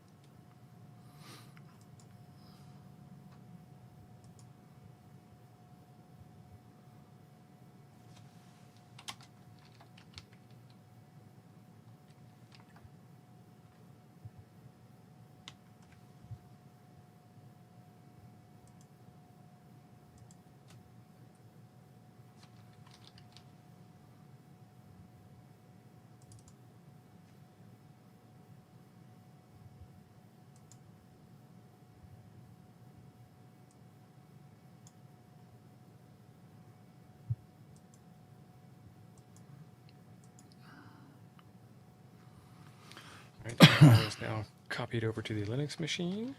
Right, the file is now Copy it over to the Linux machine.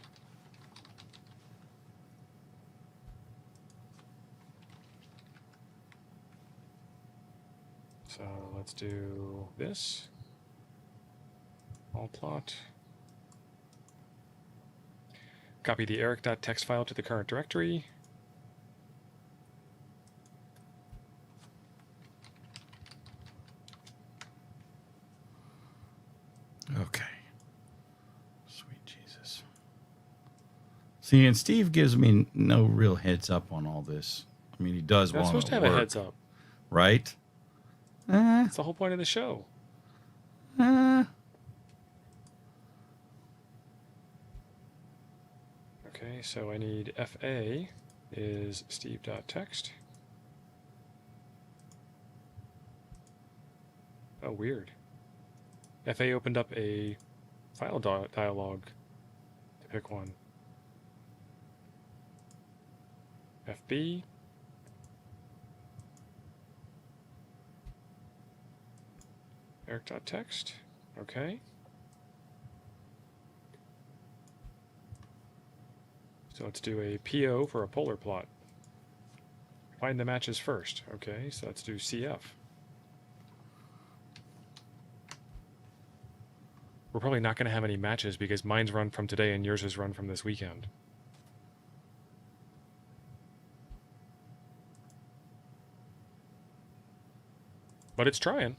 So let's do this. AllPlot. Copy the eric.txt file to the current directory. Okay. Sweet Jesus. See, and Steve gives me no real heads up on all this. I mean, he does You're not want supposed to have work, a heads up. right? That's the whole point of the show. Okay, so I need FA is steve.txt. Oh, weird. FA opened up a file dialog to pick one. FB. Eric.txt. Okay. So let's do a PO for a polar plot. Find the matches first. Okay, so let's do CF. We're probably not going to have any matches because mine's run from today and yours is run from this weekend. But it's trying.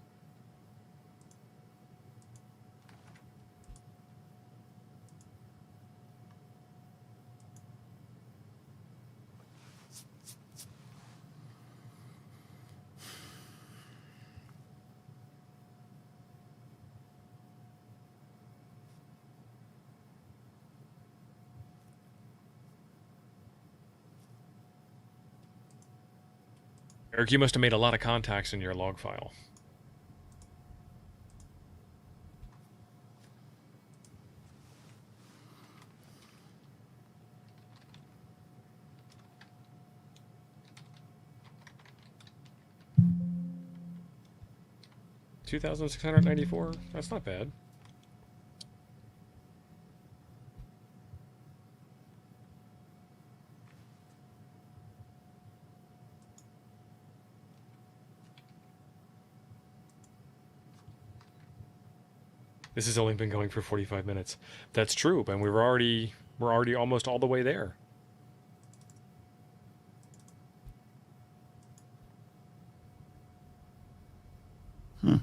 Eric, you must have made a lot of contacts in your log file. $2,694? That's not bad. This has only been going for 45 minutes. That's true, and we're already almost all the way there. It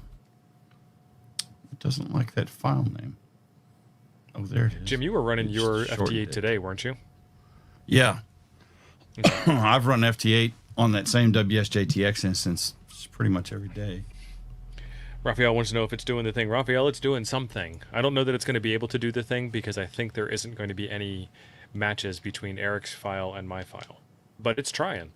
doesn't like that file name. Oh, there it is. Jim, you were running your shortened FT8 it. today, weren't you? Yeah. I've run FT8 on that same WSJT-X instance pretty much every day. Raphael wants to know if it's doing the thing. Raphael, it's doing something. I don't know that it's going to be able to do the thing because I think there isn't going to be any matches between Eric's file and my file. But it's trying.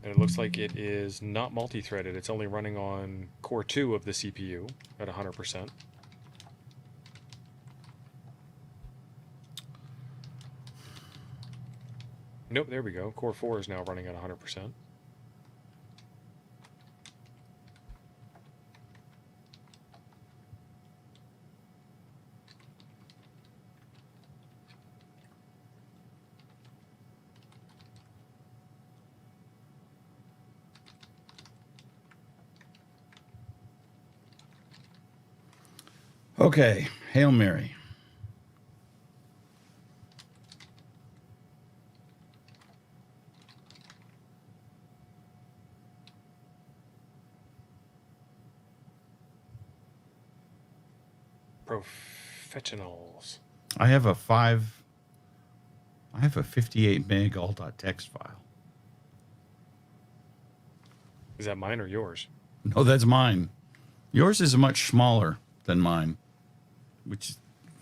And it looks like it is not multi-threaded. It's only running on core 2 of the CPU at 100%. Nope, there we go. Core 4 is now running at 100%. Okay, Hail Mary. Professionals. I have a 58 meg ALL.TXT file. Is that mine or yours? No, that's mine. Yours is much smaller than mine, which,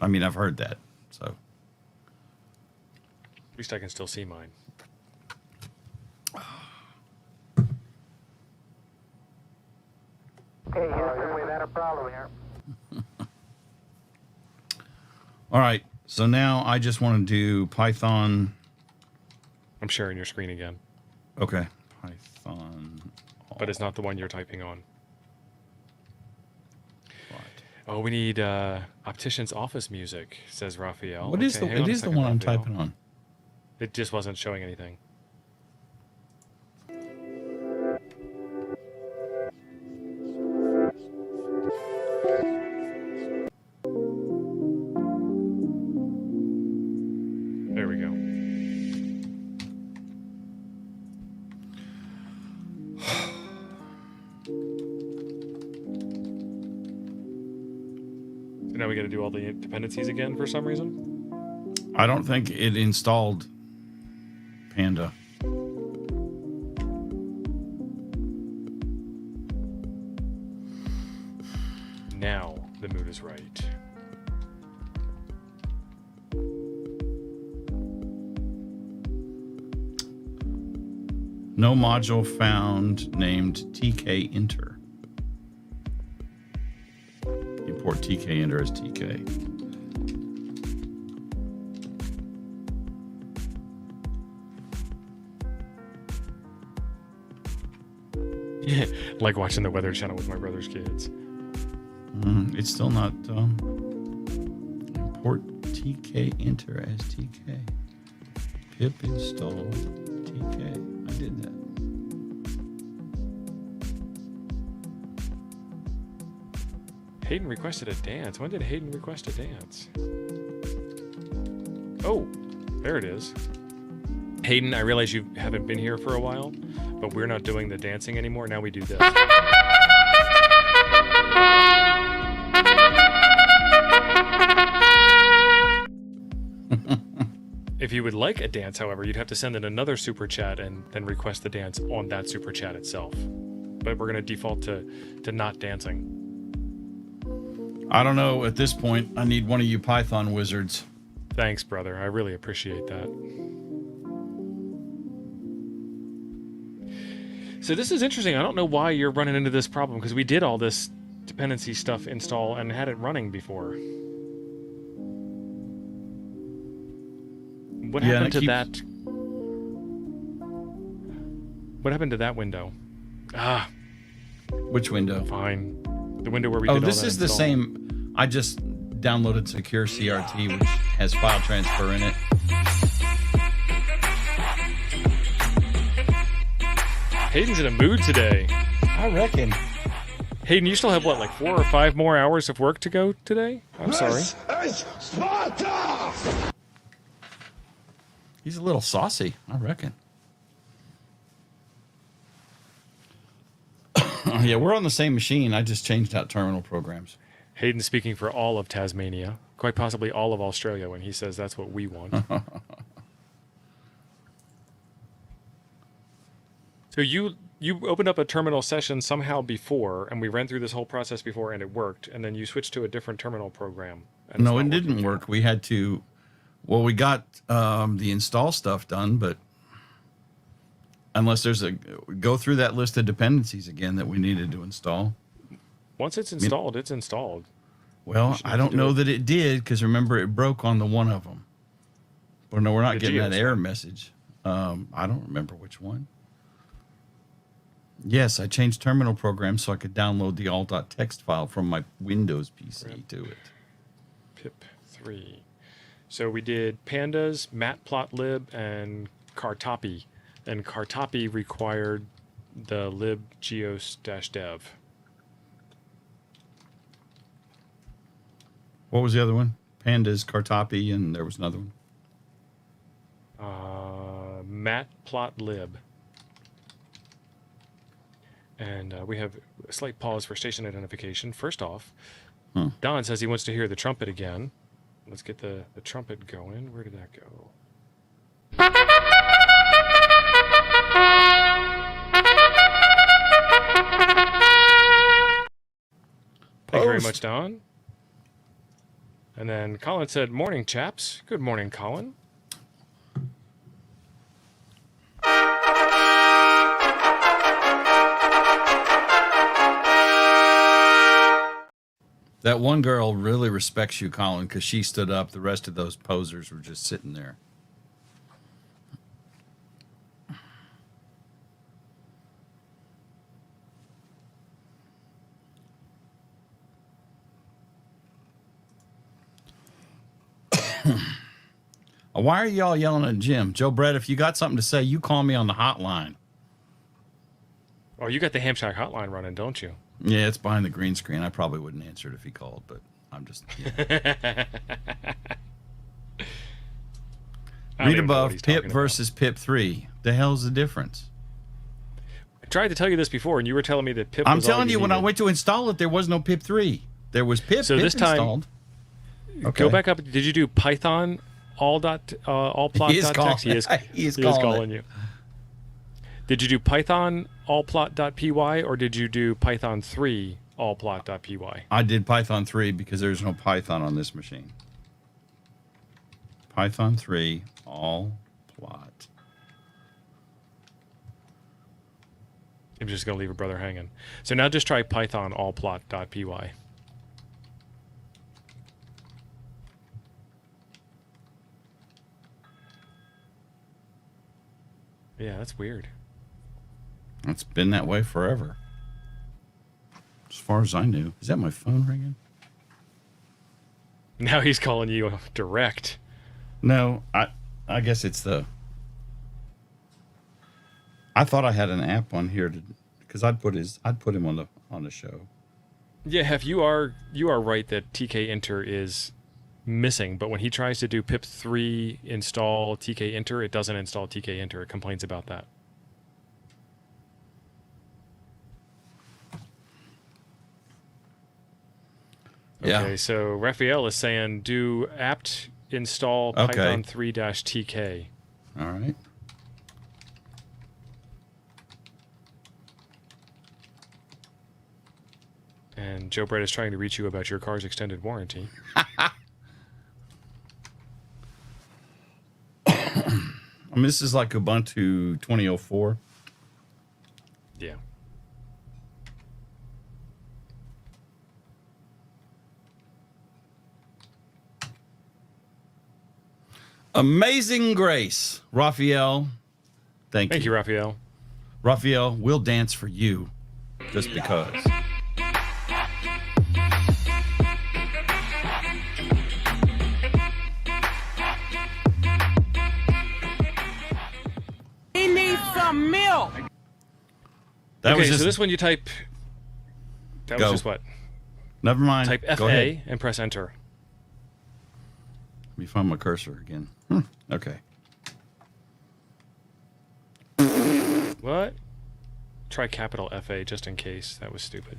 I mean, I've heard that, so. At least I can still see mine. Okay, Houston, we've had a problem here. All right, So now I just want to do Python. I'm sharing your screen again. Okay. Python. But it's not the one you're typing on. What? Oh, we need Optician's Office music, says Raphael. What is okay, it is the one I'm typing on. It just wasn't showing anything. There we go. So now we got to do all the dependencies again for some reason? I don't think it installed Panda. Now the mood is right. No module found named TK Inter. Import TK Inter as TK. Yeah, like watching the Weather Channel with my brother's kids. It's still not import TK Inter as TK. Pip install TK. I did that. Hayden requested a dance. When did Hayden request a dance? Oh, there it is. Hayden, I realize you haven't been here for a while, but we're not doing the dancing anymore. Now we do this. If you would like a dance, however, you'd have to send in another super chat and then request the dance on that super chat itself. But we're going to default to not dancing. I don't know. At this point, I need one of you Python wizards. Thanks, brother. I really appreciate that. So this is interesting. I don't know why you're running into this problem, because we did all this dependency stuff install and had it running before. What happened to that? What happened to that window? Ah. Which window? Fine. The window where we did all that this is the install. same. I just downloaded Secure CRT, which has file transfer in it. Hayden's in a mood today. I reckon. Hayden, you still have, what, like 4 or 5 more hours of work to go today? I'm sorry. This is Sparta! He's a little saucy, I reckon. Yeah, we're on the same machine. I just changed out terminal programs. Hayden's speaking for all of Tasmania, quite possibly all of Australia, when he says that's what we want. So you opened up a terminal session somehow before, and we ran through this whole process before, and it worked, and then you switched to a different terminal program. No, it didn't work. We had to... Well, we got the install stuff done, but unless there's a... Go through that list of dependencies again that we needed to install. Once it's installed, it's installed. Well, I don't know that it did, because remember, it broke on the one of them. But no, we're not getting that error message. I don't remember which one. Yes, I changed terminal programs so I could download the ALL.TXT file from my Windows PC to it. Pip 3. So we did pandas, matplotlib, and cartopi. And cartopi required the libgeos-dev. What was the other one? Pandas, cartopi, and there was another one. Matplotlib. And we have a slight pause for station identification. First off, Don says he wants to hear the trumpet again. Let's get the trumpet going. Where did that go? Thank you very much, Don. And then Colin said, "Morning, chaps." Good morning, Colin. That one girl really respects you, Colin, because she stood up. The rest of those posers were just sitting there. Why are y'all yelling at Jim? Joe Brett, if you got something to say, you call me on the hotline. Oh, you got the Hamshack hotline running, don't you? Yeah, it's behind the green screen. I probably wouldn't answer it if he called, but I'm just... Yeah. Read above, Pip versus Pip 3. The hell's the difference? I tried to tell you this before, and you were telling me that Pip I'm was all telling you, when I needed. went to install it, there was no Pip 3. There was Pip, So Pip this time, installed. Okay. Go back up. Did you do Python AllPlot.txt? He is calling you. Did you do Python AllPlot.py or did you do Python 3 AllPlot.py? I did Python 3 because there's no Python on this machine. Python 3 AllPlot. I'm just going to leave a brother hanging. So now just try Python AllPlot.py. Yeah, that's weird. It's been that way forever. As far as I knew. Is that my phone ringing? Now he's calling you direct. No, I guess it's the... I thought I had an app on here because I'd put him on the show. Yeah, Hef, you are right that TK Enter is missing, but when he tries to do pip 3 install TK Enter, it doesn't install TK Enter. It complains about that. Yeah. Okay, so Raphael is saying do apt install Python 3-TK. All right. And Joe Brett is trying to reach you about your car's extended warranty. I mean, this is like Ubuntu 2004. Yeah. Amazing Grace. Raphael. Thank you, Raphael. Raphael, we'll dance for you just because. He needs some milk. That okay, was just, so this one you type... That Go. was just what? Never mind. Type Go FA ahead. and press enter. Let me find my cursor again. Okay. What? Try capital FA just in case. That was stupid.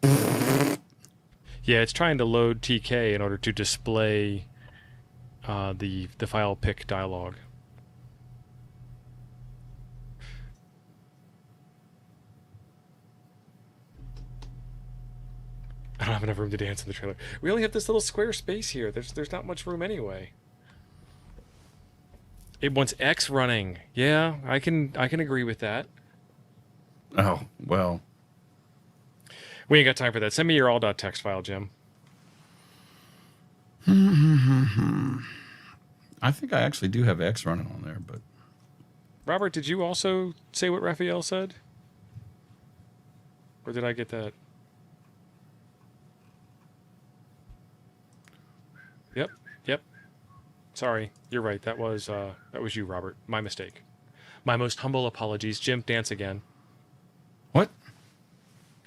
Yeah, it's trying to load TK in order to display the file pick dialog. I don't have enough room to dance in the trailer. We only have this little square space here. There's not much room anyway. It wants X running. Yeah, I can agree with that. Oh, well. We ain't got time for that. Send me your all.txt file, Jim. I think I actually do have X running on there, but... Robert, did you also say what Raphael said? Or did I get that? Yep. Sorry, you're right. That was you, Robert. My mistake. My most humble apologies. Jim, dance again. What?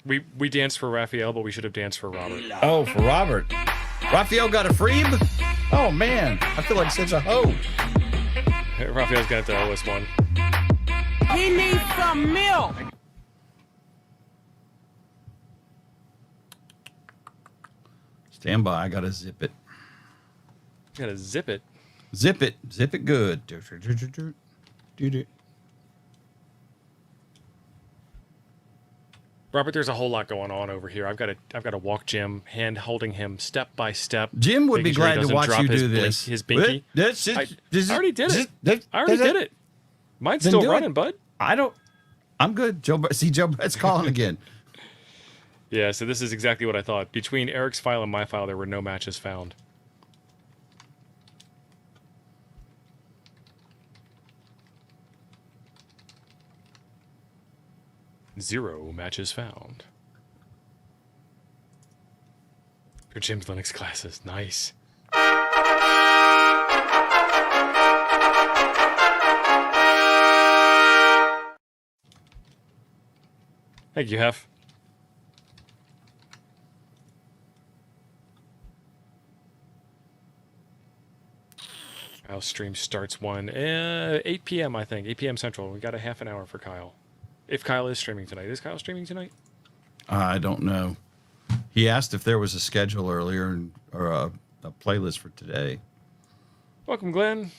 We danced for Raphael, but we should have danced for Robert. Oh, for Robert. Raphael got a freeb? Oh, man. I feel like such a hoe. Raphael's got to owe us one. He needs some milk. Stand by. I got to zip it. You gotta zip it. Zip it. Zip it good. Robert, there's a whole lot going on over here. I've got to walk Jim, hand holding him step by step. Jim would be making sure he glad to doesn't watch drop you his do this. His binky. I already did it. I already did it. Mine's still running, bud. I don't. I'm good. Joe Brett's calling again. Yeah, so this is exactly what I thought. Between Eric's file and my file, there were no matches found. Zero matches found. For Jim's Linux classes. Nice. Thank you, Hef. Kyle stream starts 8 p.m. I think, 8 p.m. Central. We got a half an hour for Kyle. If Kyle is streaming tonight. Is Kyle streaming tonight? I don't know. He asked if there was a schedule earlier or a playlist for today. Welcome, Glenn.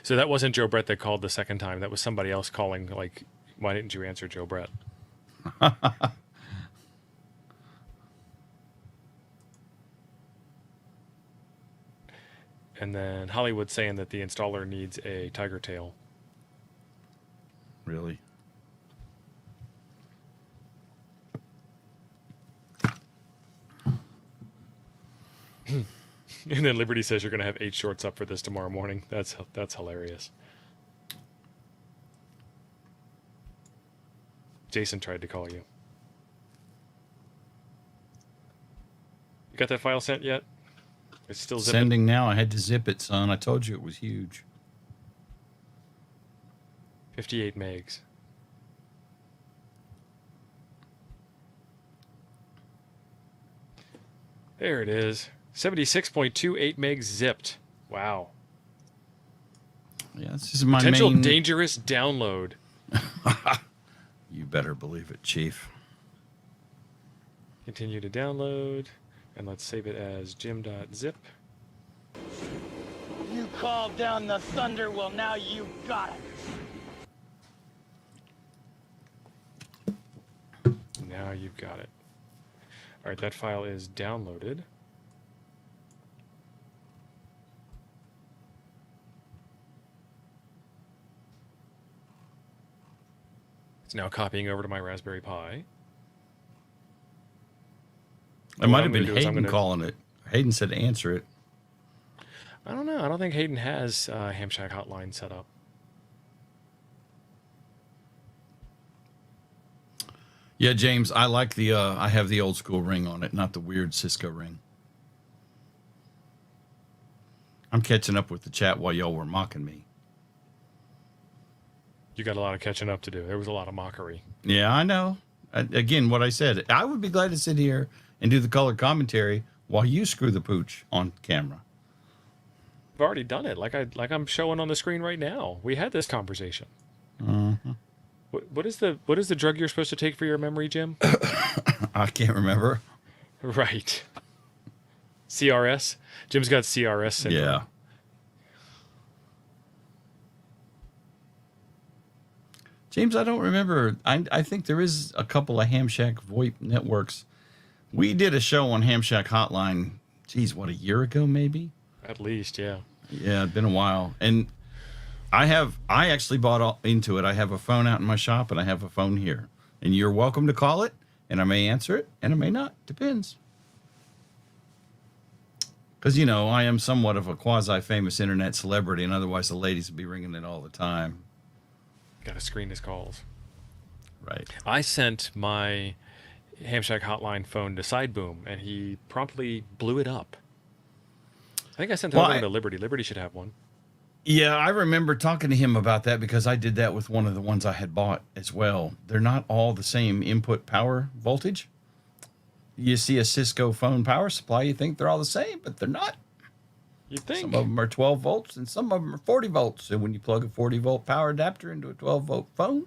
So that wasn't Joe Brett that called the second time. That was somebody else calling, like, why didn't you answer, Joe Brett? And then Hollywood saying that the installer needs a tiger tail. Really? And then Liberty says you're going to have 8 shorts up for this tomorrow morning. That's hilarious. Jason tried to call you. You got that file sent yet? It's still zipping? Sending now. I had to zip it, son. I told you it was huge. 58 megs. There it is. 76.28 megs zipped. Wow. Yeah, this is my Potential main... dangerous download. You better believe it, Chief. Continue to download. And let's save it as jim.zip. You called down the thunder, well now you got it. Now you've got it. All right, that file is downloaded. It's now copying over to my Raspberry Pi. It might have been Hayden calling it. Hayden said answer it. I don't know. I don't think Hayden has Ham Shack Hotline set up. Yeah, James, I like the, I have the old school ring on it, not the weird Cisco ring. I'm catching up with the chat while y'all were mocking me. You got a lot of catching up to do. There was a lot of mockery. Yeah, I know. Again, what I said, I would be glad to sit here and do the color commentary while you screw the pooch on camera. I've already done it, like I'm showing on the screen right now. We had this conversation. Mm-hmm. What is the drug you're supposed to take for your memory, Jim? I can't remember. Right. CRS. Jim's got CRS syndrome. Yeah. James, I don't remember. I think there is a couple of Ham Shack VoIP networks. We did a show on Ham Shack Hotline, geez, what, a year ago maybe? At least, yeah. Yeah, it's been a while. And I actually bought into it. I have a phone out in my shop and I have a phone here. And you're welcome to call it, and I may answer it, and I may not. Depends. Because, you know, I am somewhat of a quasi-famous internet celebrity, and otherwise the ladies would be ringing it all the time. Got to screen his calls. Right. I sent my Ham Shack Hotline phone to Sideboom, and he promptly blew it up. I think I sent another one to Liberty. Liberty should have one. Yeah, I remember talking to him about that because I did that with one of the ones I had bought as well. They're not all the same input power voltage. You see a Cisco phone power supply, you think they're all the same, but they're not. You think? Some of them are 12 volts and some of them are 40 volts. And when you plug a 40-volt power adapter into a 12-volt phone,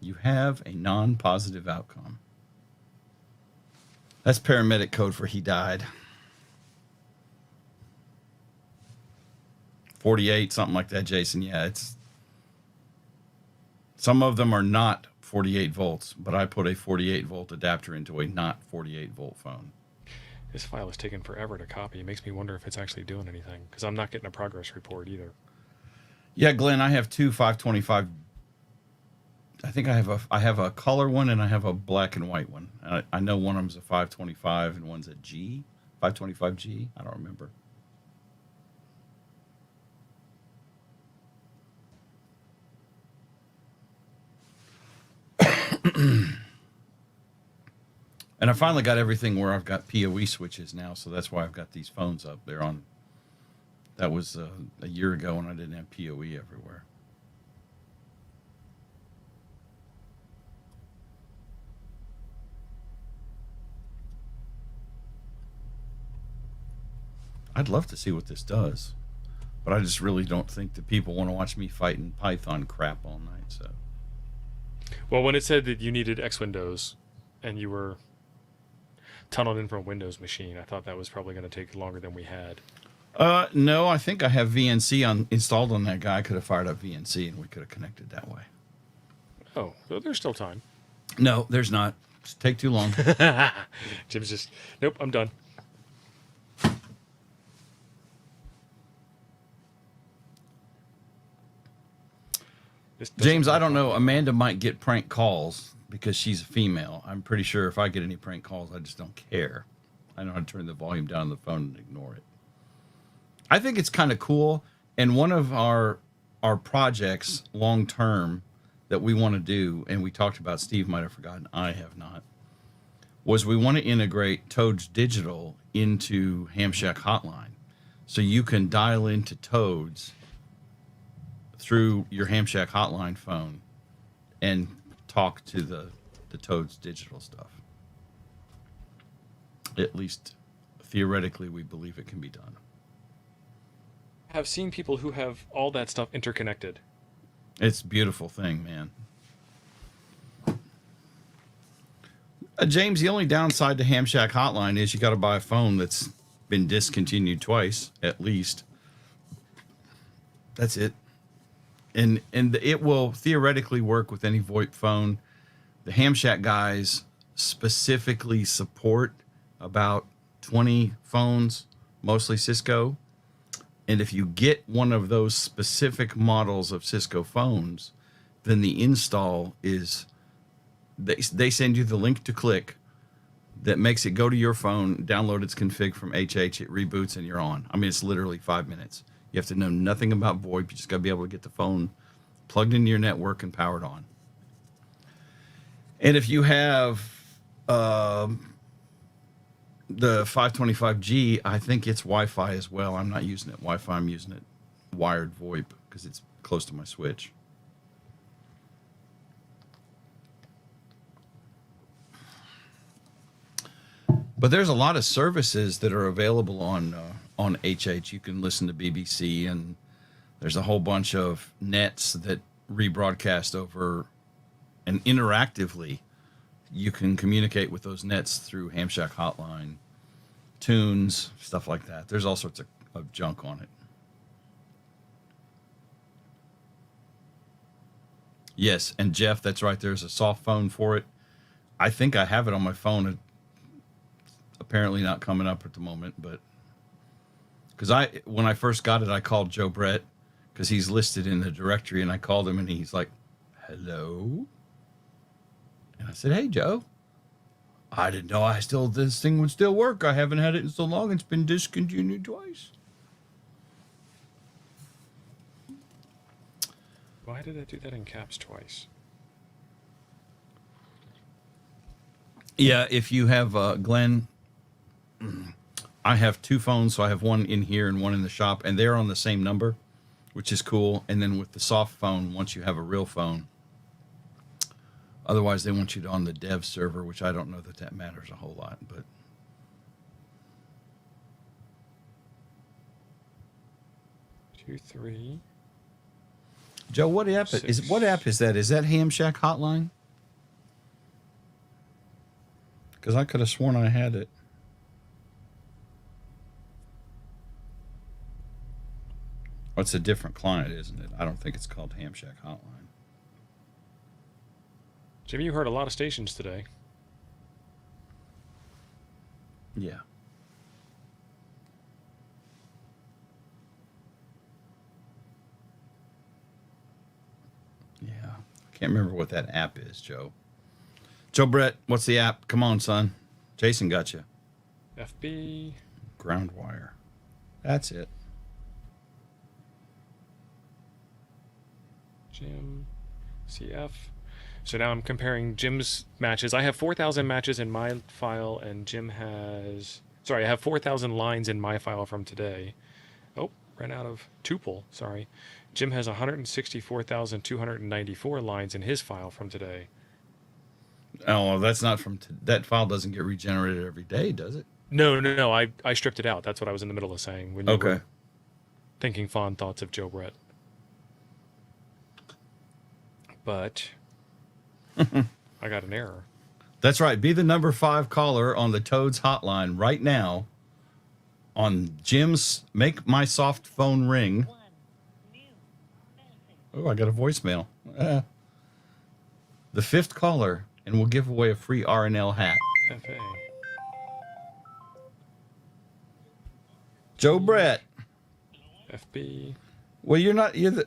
you have a non-positive outcome. That's paramedic code for he died. 48, something like that, Jason. Yeah, it's... Some of them are not 48 volts, but I put a 48-volt adapter into a not 48-volt phone. This file is taking forever to copy. It makes me wonder if it's actually doing anything, because I'm not getting a progress report either. Yeah, Glenn, I have two 525. I think I have a color one and I have a black and white one. I know one of them's a 525 and one's a G, 525G. I don't remember. And I finally got everything where I've got PoE switches now, so that's why I've got these phones up. They're on. That was a year ago when I didn't have PoE everywhere. I'd love to see what this does, but I just really don't think that people want to watch me fighting Python crap all night. So, Well, when it said that you needed X Windows and you were tunneled in from a Windows machine, I thought that was probably going to take longer than we had. no, I think I have VNC installed on that guy. I could have fired up VNC and we could have connected that way. Oh, so there's still time. No, there's not. It's take too long. Jim's just, nope, I'm done. James, I don't know. Amanda might get prank calls because she's a female. I'm pretty sure if I get any prank calls, I just don't care. I know how to turn the volume down on the phone and ignore it. I think it's kind of cool. And one of our projects long term that we want to do, and we talked about, Steve might have forgotten, I have not, was we want to integrate Toad's Digital into Ham Shack Hotline. So you can dial into Toad's through your Ham Shack Hotline phone and talk to the Toad's Digital stuff. At least theoretically, we believe it can be done. I've seen people who have all that stuff interconnected. It's a beautiful thing, man. James, the only downside to Ham Shack Hotline is you got to buy a phone that's been discontinued twice, at least. That's it. And it will theoretically work with any VoIP phone. The Ham Shack guys specifically support about 20 phones, mostly Cisco. And if you get one of those specific models of Cisco phones, then the install is, they send you the link to click that makes it go to your phone, download its config from HH, it reboots, and you're on. I mean, it's literally 5 minutes. You have to know nothing about VoIP. You just got to be able to get the phone plugged into your network and powered on. And if you have the 525G, I think it's Wi-Fi as well. I'm not using it Wi-Fi. I'm using it wired VoIP because it's close to my switch. But there's a lot of services that are available on HH. You can listen to BBC, and there's a whole bunch of nets that rebroadcast over, and interactively you can communicate with those nets through Ham Shack Hotline, tunes, stuff like that. There's all sorts of junk on it. Yes, and Jeff, that's right. There's a soft phone for it. I think I have it on my phone. It's apparently not coming up at the moment, but because when I first got it, I called Joe Brett because he's listed in the directory, and I called him, and he's like, "Hello," and I said, "Hey, Joe, I didn't know this thing would still work. I haven't had it in so long. It's been discontinued twice." Why did I do that in caps twice? Yeah, if you have Glenn, I have two phones, so I have one in here and one in the shop, and they're on the same number, which is cool. And then with the soft phone, once you have a real phone, otherwise they want you to on the dev server, which I don't know that matters a whole lot, but 2, 3. Joe, what app is that? Is that Ham Shack Hotline? Because I could have sworn I had it. Oh, it's a different client, isn't it? I don't think it's called Ham Shack Hotline. Jimmy, you heard a lot of stations today. Yeah. Can't remember what that app is, Joe. Joe Brett, what's the app? Come on, son. Jason got you. FB. Groundwire. That's it. Jim. CF. So now I'm comparing Jim's matches. I have 4,000 matches in my file, and Jim has... Sorry, I have 4,000 lines in my file from today. Oh, ran out of tuple. Sorry. Jim has 164,294 lines in his file from today. Oh, that's not from... that file doesn't get regenerated every day, does it? No. I stripped it out. That's what I was in the middle of saying when you were thinking fond thoughts of Joe Brett. But I got an error. That's right. Be the number 5 caller on the Toads hotline right now on Jim's Make My Soft Phone Ring. Oh, I got a voicemail. The 5th caller, and we'll give away a free RNL hat. FA. Joe Brett. FB. Well, you're the...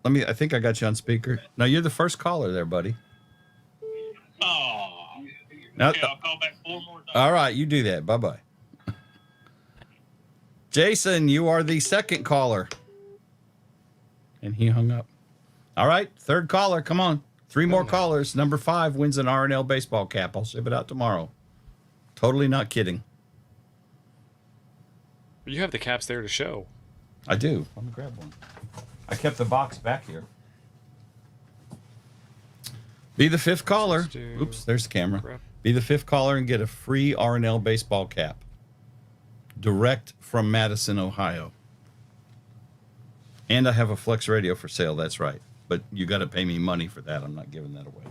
I think I got you on speaker. No, you're the first caller there, buddy. Oh. Now, Okay, I'll call back 4 more times. all right, you do that. Bye-bye. Jason, you are the 2nd caller. And he hung up. All right, 3rd caller. Come on. 3 more callers. Number 5 wins an RNL baseball cap. I'll ship it out tomorrow. Totally not kidding. You have the caps there to show. I do. Let me grab one. I kept the box back here. Be the 5th caller. Oops, there's the camera. Crap. Be the 5th caller and get a free RNL baseball cap. Direct from Madison, Ohio. And I have a Flex radio for sale. That's right. But you got to pay me money for that. I'm not giving that away.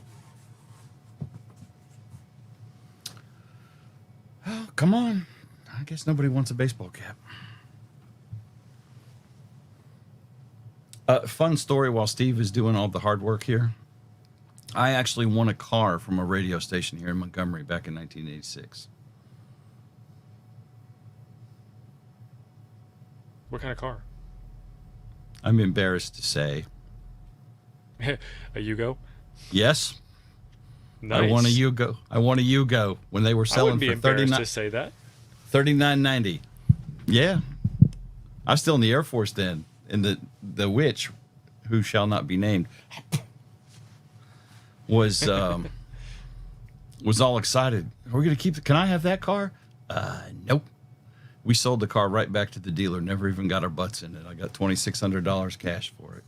Oh, come on. I guess nobody wants a baseball cap. Fun story while Steve is doing all the hard work here. I actually won a car from a radio station here in Montgomery back in 1986. What kind of car? I'm embarrassed to say. A Yugo? Yes. Nice. I won a Yugo. When they were I selling wouldn't be for embarrassed to say that. $39.90. Yeah. I was still in the Air Force then. And the witch, who shall not be named, was all excited. Are we going to keep can I have that car? Nope. We sold the car right back to the dealer. Never even got our butts in it. I got $2,600 cash for it.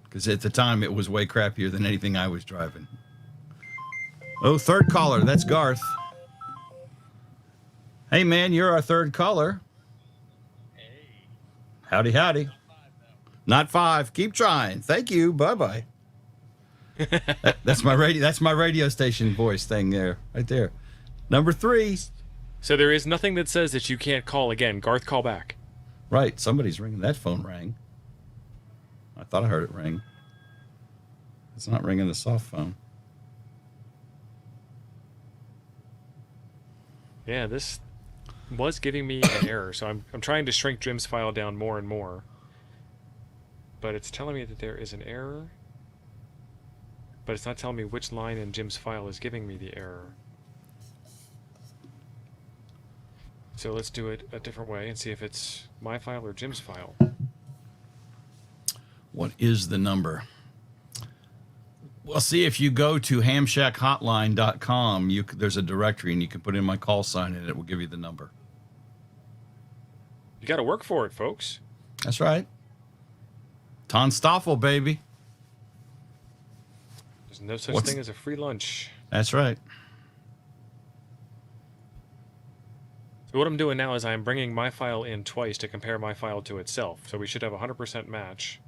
Because at the time, it was way crappier than anything I was driving. Oh, 3rd caller. That's Garth. Hey, man, you're our 3rd caller. Howdy, howdy. Not 5. Keep trying. Thank you. Bye-bye. That's my radio station voice thing there. Right there. Number 3. So there is nothing that says that you can't call again. Garth, call back. Right. Somebody's ringing. That phone rang. I thought I heard it ring. It's not ringing the soft phone. Yeah, this was giving me an error. So I'm trying to shrink Jim's file down more and more. But it's telling me that there is an error. But it's not telling me which line in Jim's file is giving me the error. So let's do it a different way and see if it's my file or Jim's file. What is the number? Well, see, if you go to hamshackhotline.com, there's a directory, and you can put in my call sign, and it will give you the number. You got to work for it, folks. That's right. Ton Stoffel, baby. There's no such thing as a free lunch. That's right. So what I'm doing now is I'm bringing my file in twice to compare my file to itself. So we should have a 100% match.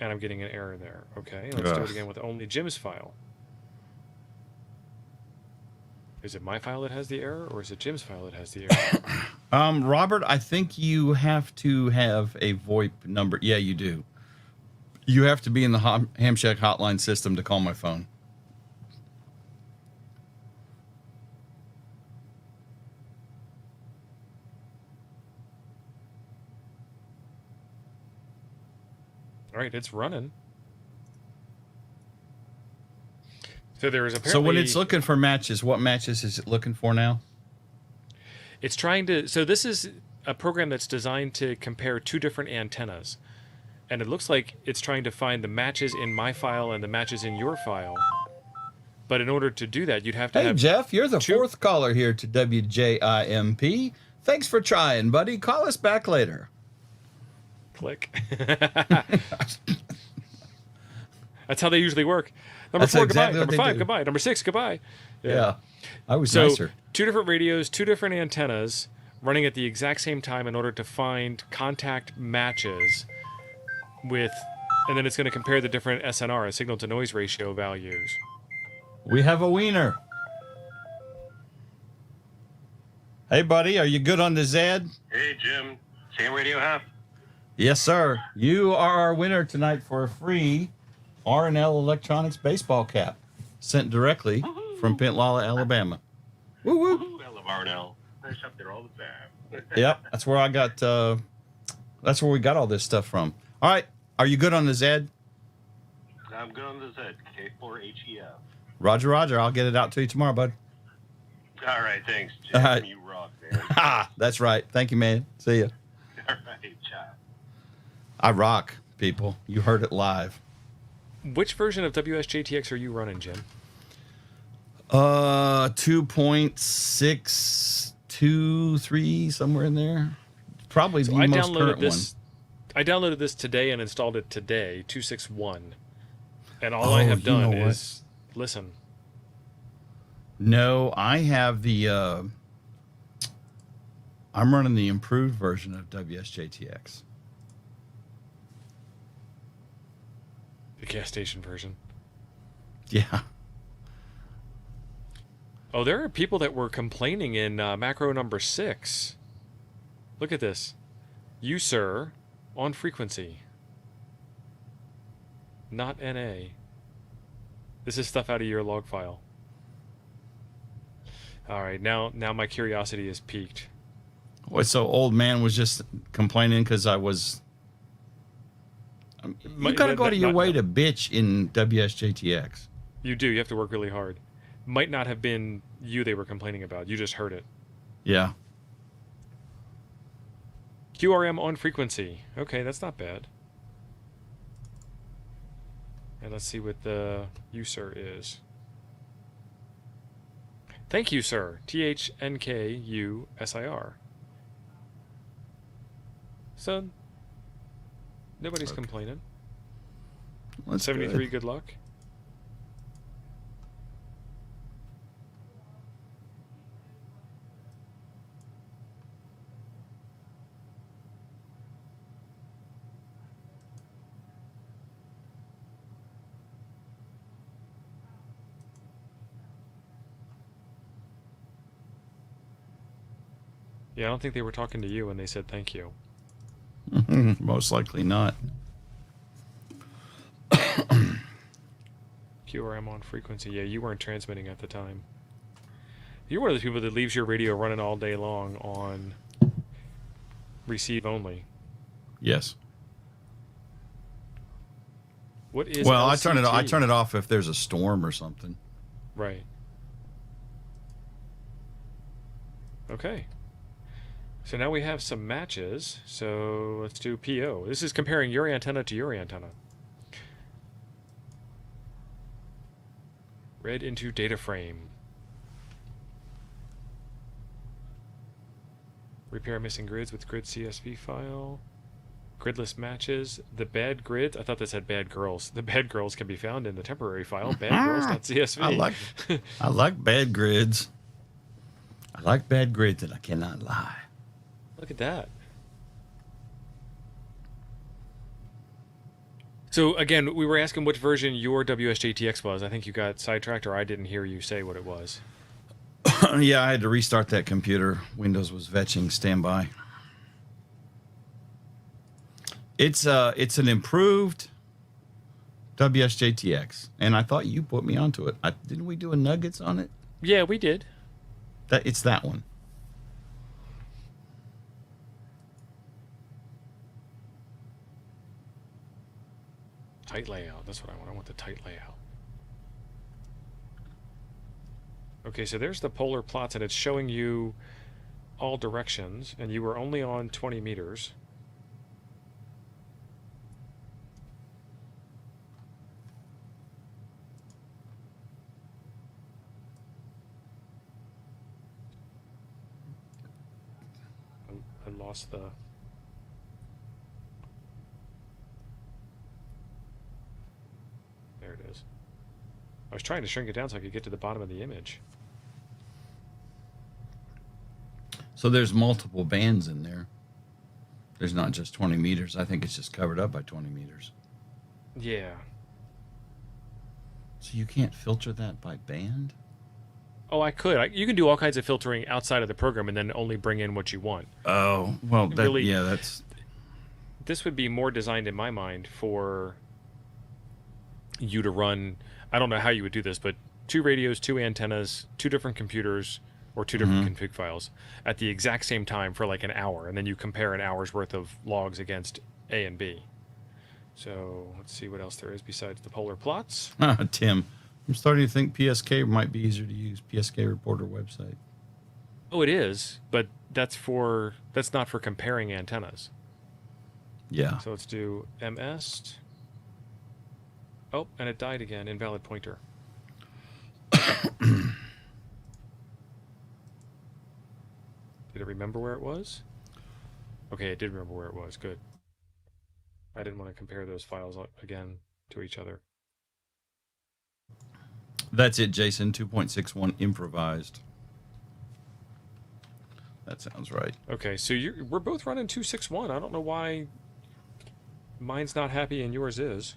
And I'm getting an error there. Okay, let's do it again with only Jim's file. Is it my file that has the error, or is it Jim's file that has the error? Robert, I think you have to have a VoIP number. Yeah, you do. You have to be in the Hamshack hotline system to call my phone. All right, it's running. So there is apparently. So when it's looking for matches, what matches is it looking for now? It's trying to. So this is a program that's designed to compare two different antennas, and it looks like it's trying to find the matches in my file and the matches in your file. But in order to do that, you'd have to have. Hey, Jeff, you're the fourth caller here to WJIMP. Thanks for trying, buddy. Call us back later. Click. That's how they usually work. Number That's 4, exactly goodbye. what Number they 5, do. goodbye. Number 6, goodbye. Yeah. I was So nicer. 2 different radios, 2 different antennas running at the exact same time in order to find contact matches with, and then it's going to compare the different SNR, signal to noise ratio values. We have a wiener. Hey, buddy, are you good on the Zed? Hey, Jim. Same radio half? Yes, sir. You are our winner tonight for a free R&L Electronics baseball cap sent directly from Pintlala, Alabama. Woo woo. Ooh, I love R&L. I shop there all the time. Yep, that's where I got. That's where we got all this stuff from. All right, are you good on the Zed? I'm good on the Z, K4HEF. Roger, Roger. I'll get it out to you tomorrow, bud. All right, thanks, Jim. All right. You rock, man. Ha! That's right. Thank you, man. See ya. All right, ciao. I rock, people. You heard it live. Which version of WSJT-X are you running, Jim? 2.623, somewhere in there. Probably So the I most downloaded current this. I downloaded this today and installed it today, 261. And all I have you know done what? is listen. No, I have the. I'm running the improved version of WSJT-X. The gas station version. Yeah. Oh, there are people that were complaining in macro number 6. Look at this. You, sir, on frequency. Not NA. This is stuff out of your log file. All right, now my curiosity is piqued. What? So old man was just complaining because I was. You gotta go out of your way to bitch in WSJT-X. You do. You have to work really hard. Might not have been you they were complaining about. You just heard it. Yeah. QRM on frequency. Okay, that's not bad. And let's see what the you, sir, is. Thank you, sir. THNKUSIR. So, nobody's complaining. That's 73, good. good luck. Yeah, I don't think they were talking to you when they said thank you. Most likely not. QRM on frequency. Yeah, you weren't transmitting at the time. You're one of those people that leaves your radio running all day long on receive only. Yes. What is Well, LCT? I turn it off if there's a storm or something. Right. Okay. So now we have some matches. So let's do PO. This is comparing your antenna to your antenna. Read into data frame. Repair missing grids with grid CSV file. Gridless matches. The bad grids. I thought this had bad girls. The bad girls can be found in the temporary file. Badgirls.csv. I like bad grids. I like bad grids, and I cannot lie. Look at that. So again, we were asking which version your WSJT-X was. I think you got sidetracked, or I didn't hear you say what it was. Yeah, I had to restart that computer. Windows was fetching standby. It's an improved WSJT-X, and I thought you put me onto it. Didn't we do a Nuggets on it? Yeah, we did. It's that one. Tight layout. That's what I want. I want the tight layout. Okay, so there's the polar plots, and it's showing you all directions, and you were only on 20 meters. I lost the... There it is. I was trying to shrink it down so I could get to the bottom of the image. So there's multiple bands in there. There's not just 20 meters. I think it's just covered up by 20 meters. Yeah. So you can't filter that by band? Oh, I could. You can do all kinds of filtering outside of the program and then only bring in what you want. Oh, well, that, Really, yeah, that's... This would be more designed in my mind for you to run... I don't know how you would do this, but 2 radios, 2 antennas, 2 different computers, or 2 different config files at the exact same time for like an hour, and then you compare an hour's worth of logs against A and B. So let's see what else there is besides the polar plots. Tim, I'm starting to think PSK might be easier to use. PSK Reporter website. Oh, it is, but that's not for comparing antennas. Yeah. So let's do MS. Oh, and it died again. Invalid pointer. Did it remember where it was? Okay, it did remember where it was. Good. I didn't want to compare those files again to each other. That's it, Jason. 2.61 improvised. That sounds right. Okay, so we're both running 261. I don't know why mine's not happy and yours is.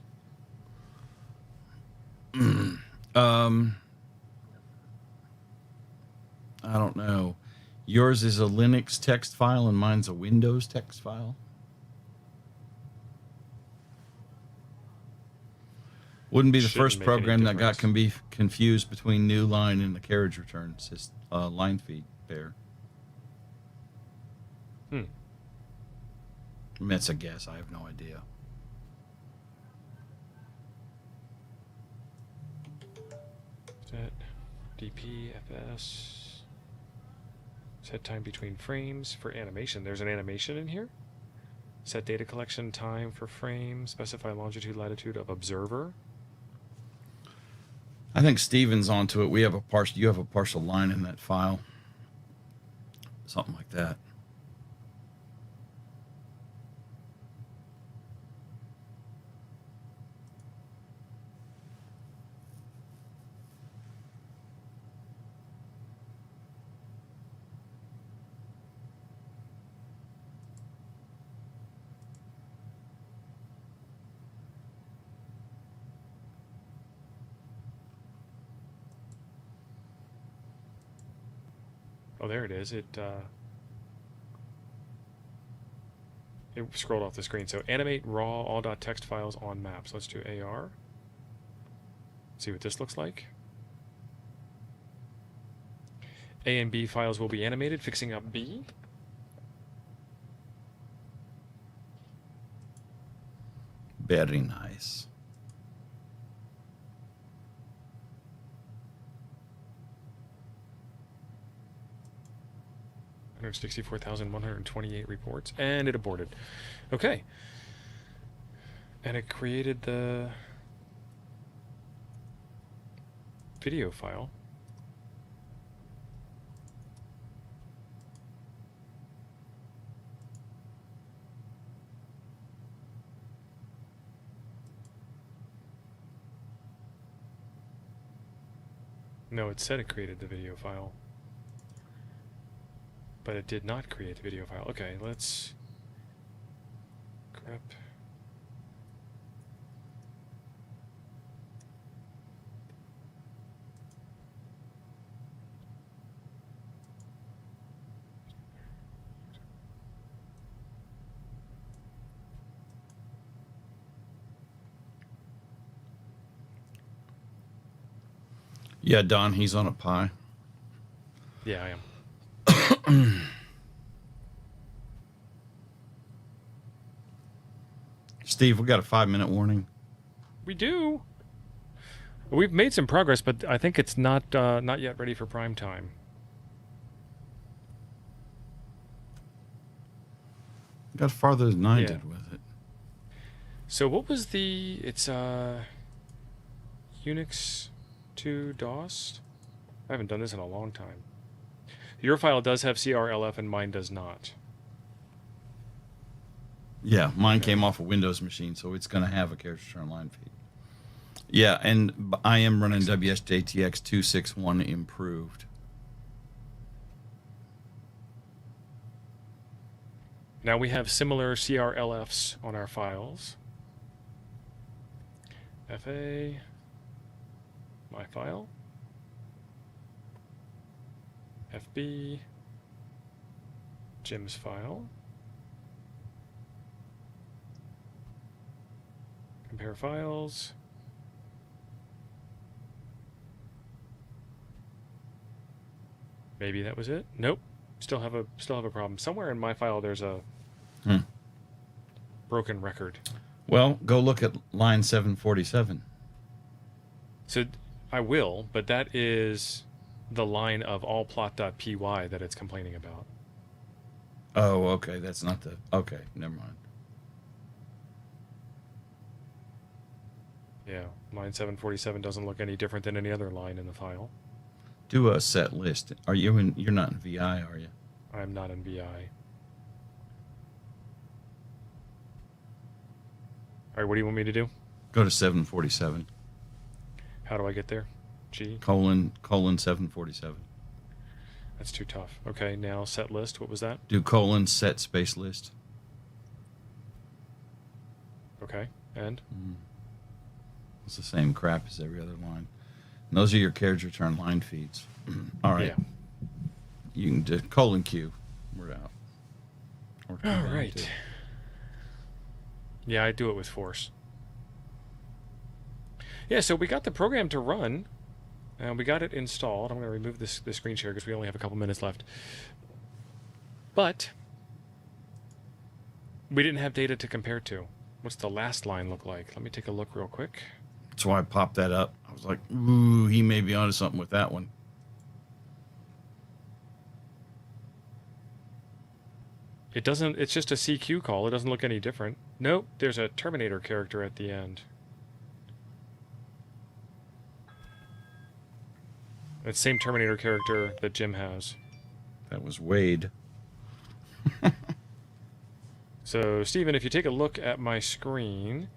I don't know. Yours is a Linux text file and mine's a Windows text file. Wouldn't be the Shouldn't first make any program that got difference. confused between new line and the carriage return line feed pair. Hmm. I mean, that's a guess. I have no idea. Set DPFS. Set time between frames for animation. There's an animation in here. Set data collection time for frame. Specify longitude, latitude of observer. I think Steven's onto it. You have a partial line in that file. Something like that. Oh, there it is. It scrolled off the screen. So animate raw all.txt files on maps. Let's do AR. See what this looks like. A and B files will be animated, fixing up B. Very nice. $164,128 reports, and it aborted. Okay. And it created the video file. No, it said it created the video file. But it did not create the video file. Okay, let's grep. Yeah, Don, he's on a pie. Yeah, I am. Steve, we got a 5-minute warning. We do. We've made some progress, but I think it's not yet ready for prime time. Got farther than I Yeah. did with it. So what was the... It's Unix to DOS? I haven't done this in a long time. Your file does have CRLF and mine does not. Yeah, mine came off a Windows machine, so it's going to have a character return line feed. Yeah, and I am running WSJT-X 261 improved. Now we have similar CRLFs on our files. FA, my file. FB, Jim's file. Compare files. Maybe that was it. Nope. Still have a problem. Somewhere in my file there's a broken record. Well, go look at line 747. So I will, but that is the line of AllPlot.py that it's complaining about. Oh, okay. That's not the... Okay, never mind. Yeah, line 747 doesn't look any different than any other line in the file. Do a set list. Are you in... You're not in VI, are you? I'm not in VI. All right, what do you want me to do? Go to 747. How do I get there? G? Colon 747. That's too tough. Okay, now set list. What was that? Do colon set space list. Okay, and? It's the same crap as every other line. And those are your carriage return line feeds. All right. Yeah. You can do colon Q. We're out. Or Q All down, right. too. Yeah, I do it with force. Yeah, so we got the program to run. And we got it installed. I'm going to remove this screen share because we only have a couple minutes left. But we didn't have data to compare to. What's the last line look like? Let me take a look real quick. That's why I popped that up. I was like, ooh, he may be onto something with that one. It doesn't, it's just a CQ call. It doesn't look any different. Nope, there's a Terminator character at the end. It's the same Terminator character that Jim has. That was Wade. So, Stephen, if you take a look at my screen,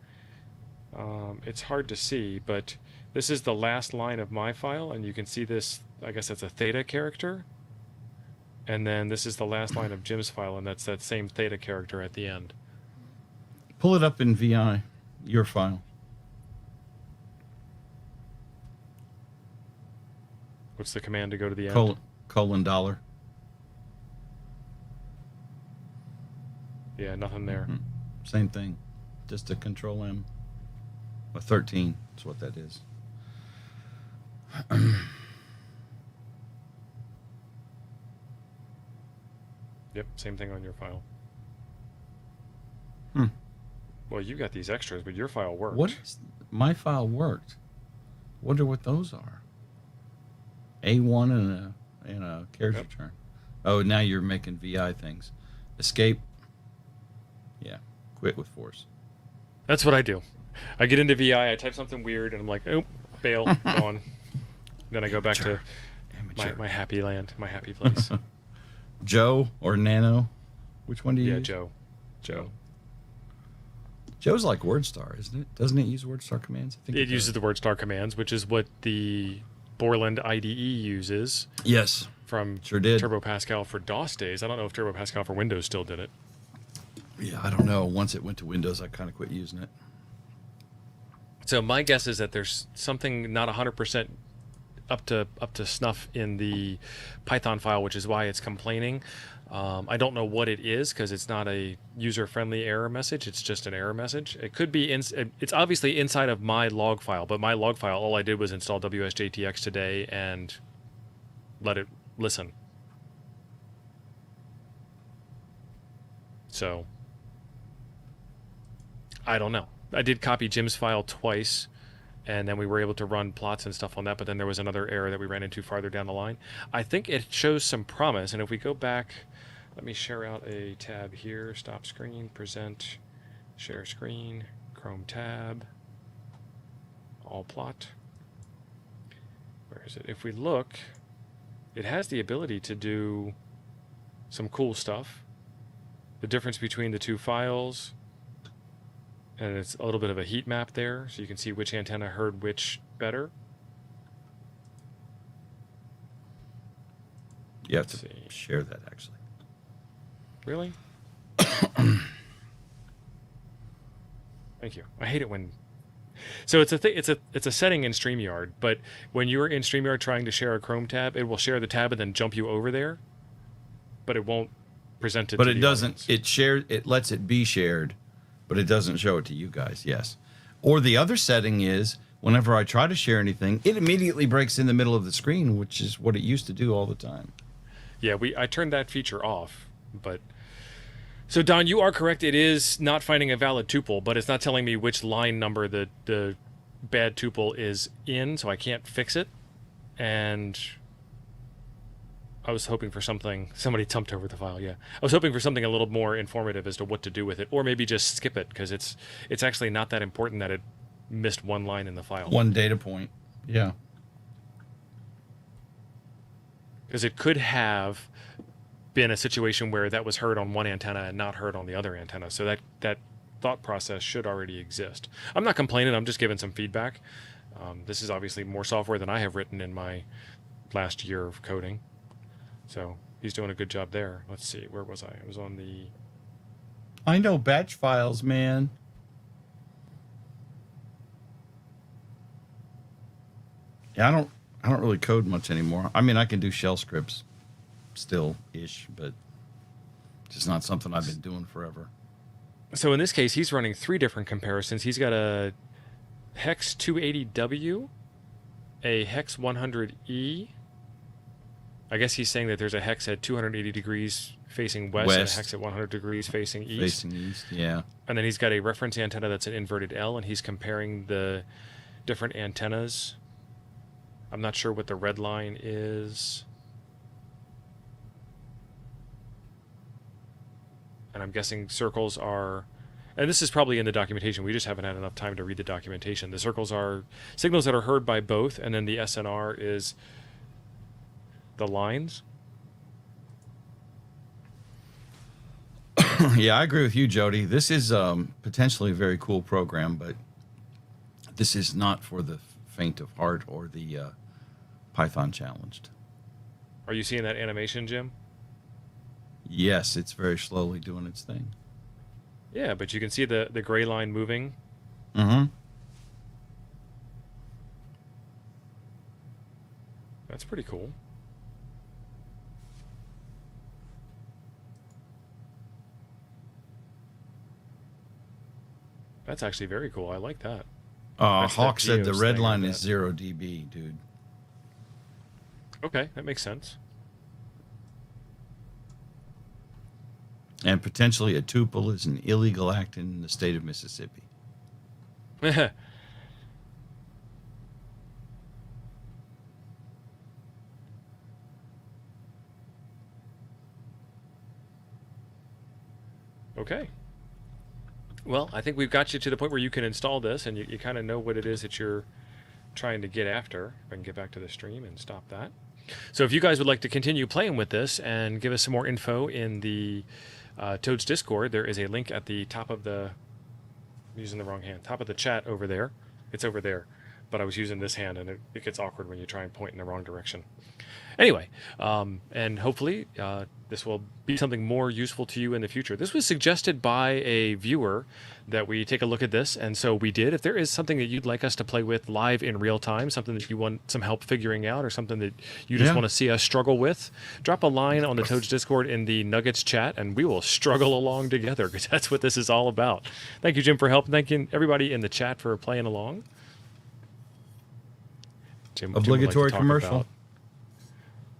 it's hard to see, but this is the last line of my file, and you can see this, I guess that's a theta character. And then this is the last line of Jim's file, and that's that same theta character at the end. Pull it up in VI, your file. What's the command to go to the end? Colon $. Yeah, nothing there. Same thing. Just a control M. A 13 is what that is. Yep, same thing on your file. Hmm. Well, you got these extras, but your file worked. What is... My file worked. Wonder what those are. A1 and a carriage return. Oh, now you're making VI things. Escape. Yeah. Quit with force. That's what I do. I get into VI, I type something weird, and I'm like, oh, bail, gone. Then I go back to my happy land, my happy place. Joe or Nano? Which one do you use? Joe. Joe. Joe's like WordStar, isn't it? Doesn't it use WordStar commands? I think It uses the WordStar commands, which is what the Borland IDE uses. Yes. From Sure did. Turbo Pascal for DOS days. I don't know if Turbo Pascal for Windows still did it. Yeah, I don't know. Once it went to Windows, I kind of quit using it. So my guess is that there's something not 100% up to snuff in the Python file, which is why it's complaining. I don't know what it is because it's not a user-friendly error message. It's just an error message. It could be it's obviously inside of my log file, but my log file, all I did was install WSJT-X today and let it listen. So I don't know. I did copy Jim's file twice, and then we were able to run plots and stuff on that, but then there was another error that we ran into farther down the line. I think it shows some promise, and if we go back, let me share out a tab here, stop screen, present, share screen, Chrome tab, AllPlot. Where is it? If we look, it has the ability to do some cool stuff. The difference between the two files, and it's a little bit of a heat map there, so you can see which antenna heard which better. You have to share that, actually. Really? Thank you. I hate it when... So it's a setting in StreamYard, but when you're in StreamYard trying to share a Chrome tab, it will share the tab and then jump you over there, but it won't present it but to it the doesn't. audience. It lets it be shared, but it doesn't show it to you guys. Yes. Or the other setting is whenever I try to share anything, it immediately breaks in the middle of the screen, which is what it used to do all the time. Yeah, I turned that feature off, but... So, Don, you are correct. It is not finding a valid tuple, but it's not telling me which line number the bad tuple is in, so I can't fix it. And I was hoping for something... Somebody thumped over the file, yeah. I was hoping for something a little more informative as to what to do with it, or maybe just skip it, because it's actually not that important that it missed one line in the file. One data point. Yeah. Because it could have been a situation where that was heard on one antenna and not heard on the other antenna. So that thought process should already exist. I'm not complaining. I'm just giving some feedback. This is obviously more software than I have written in my last year of coding. So he's doing a good job there. Let's see. Where was I? I was on the... I know batch files, man. Yeah, I don't really code much anymore. I mean, I can do shell scripts still-ish, but just not something I've been doing forever. So in this case, he's running 3 different comparisons. He's got a Hex 280W, a Hex 100E. I guess he's saying that there's a Hex at 280 degrees facing west and a Hex at 100 degrees facing east. Facing east, yeah. And then he's got a reference antenna that's an inverted L, and he's comparing the different antennas. I'm not sure what the red line is. And I'm guessing circles are, and this is probably in the documentation, we just haven't had enough time to read the documentation. The circles are signals that are heard by both, and then the SNR is the lines. Yeah, I agree with you, Jody. This is potentially a very cool program, but this is not for the faint of heart or the Python challenged. Are you seeing that animation, Jim? Yes, it's very slowly doing its thing. Yeah, but you can see the gray line moving. Mm-hmm. That's pretty cool. That's actually very cool. I like that. Hawk said the Geos red thing line like is that. 0 dB, dude. Okay, that makes sense. And potentially a tuple is an illegal act in the state of Mississippi. Okay. Well, I think we've got you to the point where you can install this, and you kind of know what it is that you're trying to get after. If I can get back to the stream and stop that. So if you guys would like to continue playing with this and give us some more info in the Toads Discord, there is a link at the top of the... I'm using the wrong hand. Top of the chat over there. It's over there. But I was using this hand, and it gets awkward when you try and point in the wrong direction. Anyway, and hopefully this will be something more useful to you in the future. This was suggested by a viewer that we take a look at this, and so we did. If there is something that you'd like us to play with live in real time, something that you want some help figuring out, or something that you just want to see us struggle with, drop a line on the Toads Discord in the Nuggets chat, and we will struggle along together, because that's what this is all about. Thank you, Jim, for help. Thank you, everybody in the chat, for playing along. Jim Obligatory would like to talk commercial. about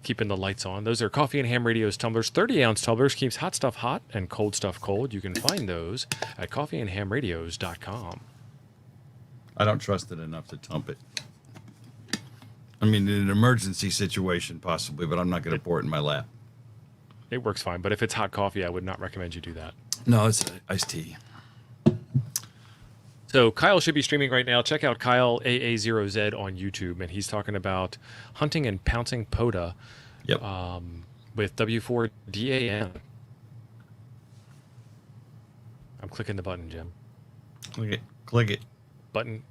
keeping the lights on. Those are Coffee and Ham Radio's tumblers. 30-ounce tumblers keeps hot stuff hot and cold stuff cold. You can find those at coffeeandhamradios.com. I don't trust it enough to dump it. I mean, in an emergency situation, possibly, but I'm not going to pour it in my lap. It works fine, but if it's hot coffee, I would not recommend you do that. No, it's iced tea. So Kyle should be streaming right now. Check out Kyle AA0Z on YouTube, and he's talking about hunting and pouncing POTA Yep. with W4DAN. I'm clicking the button, Jim. Click it. Click it. Button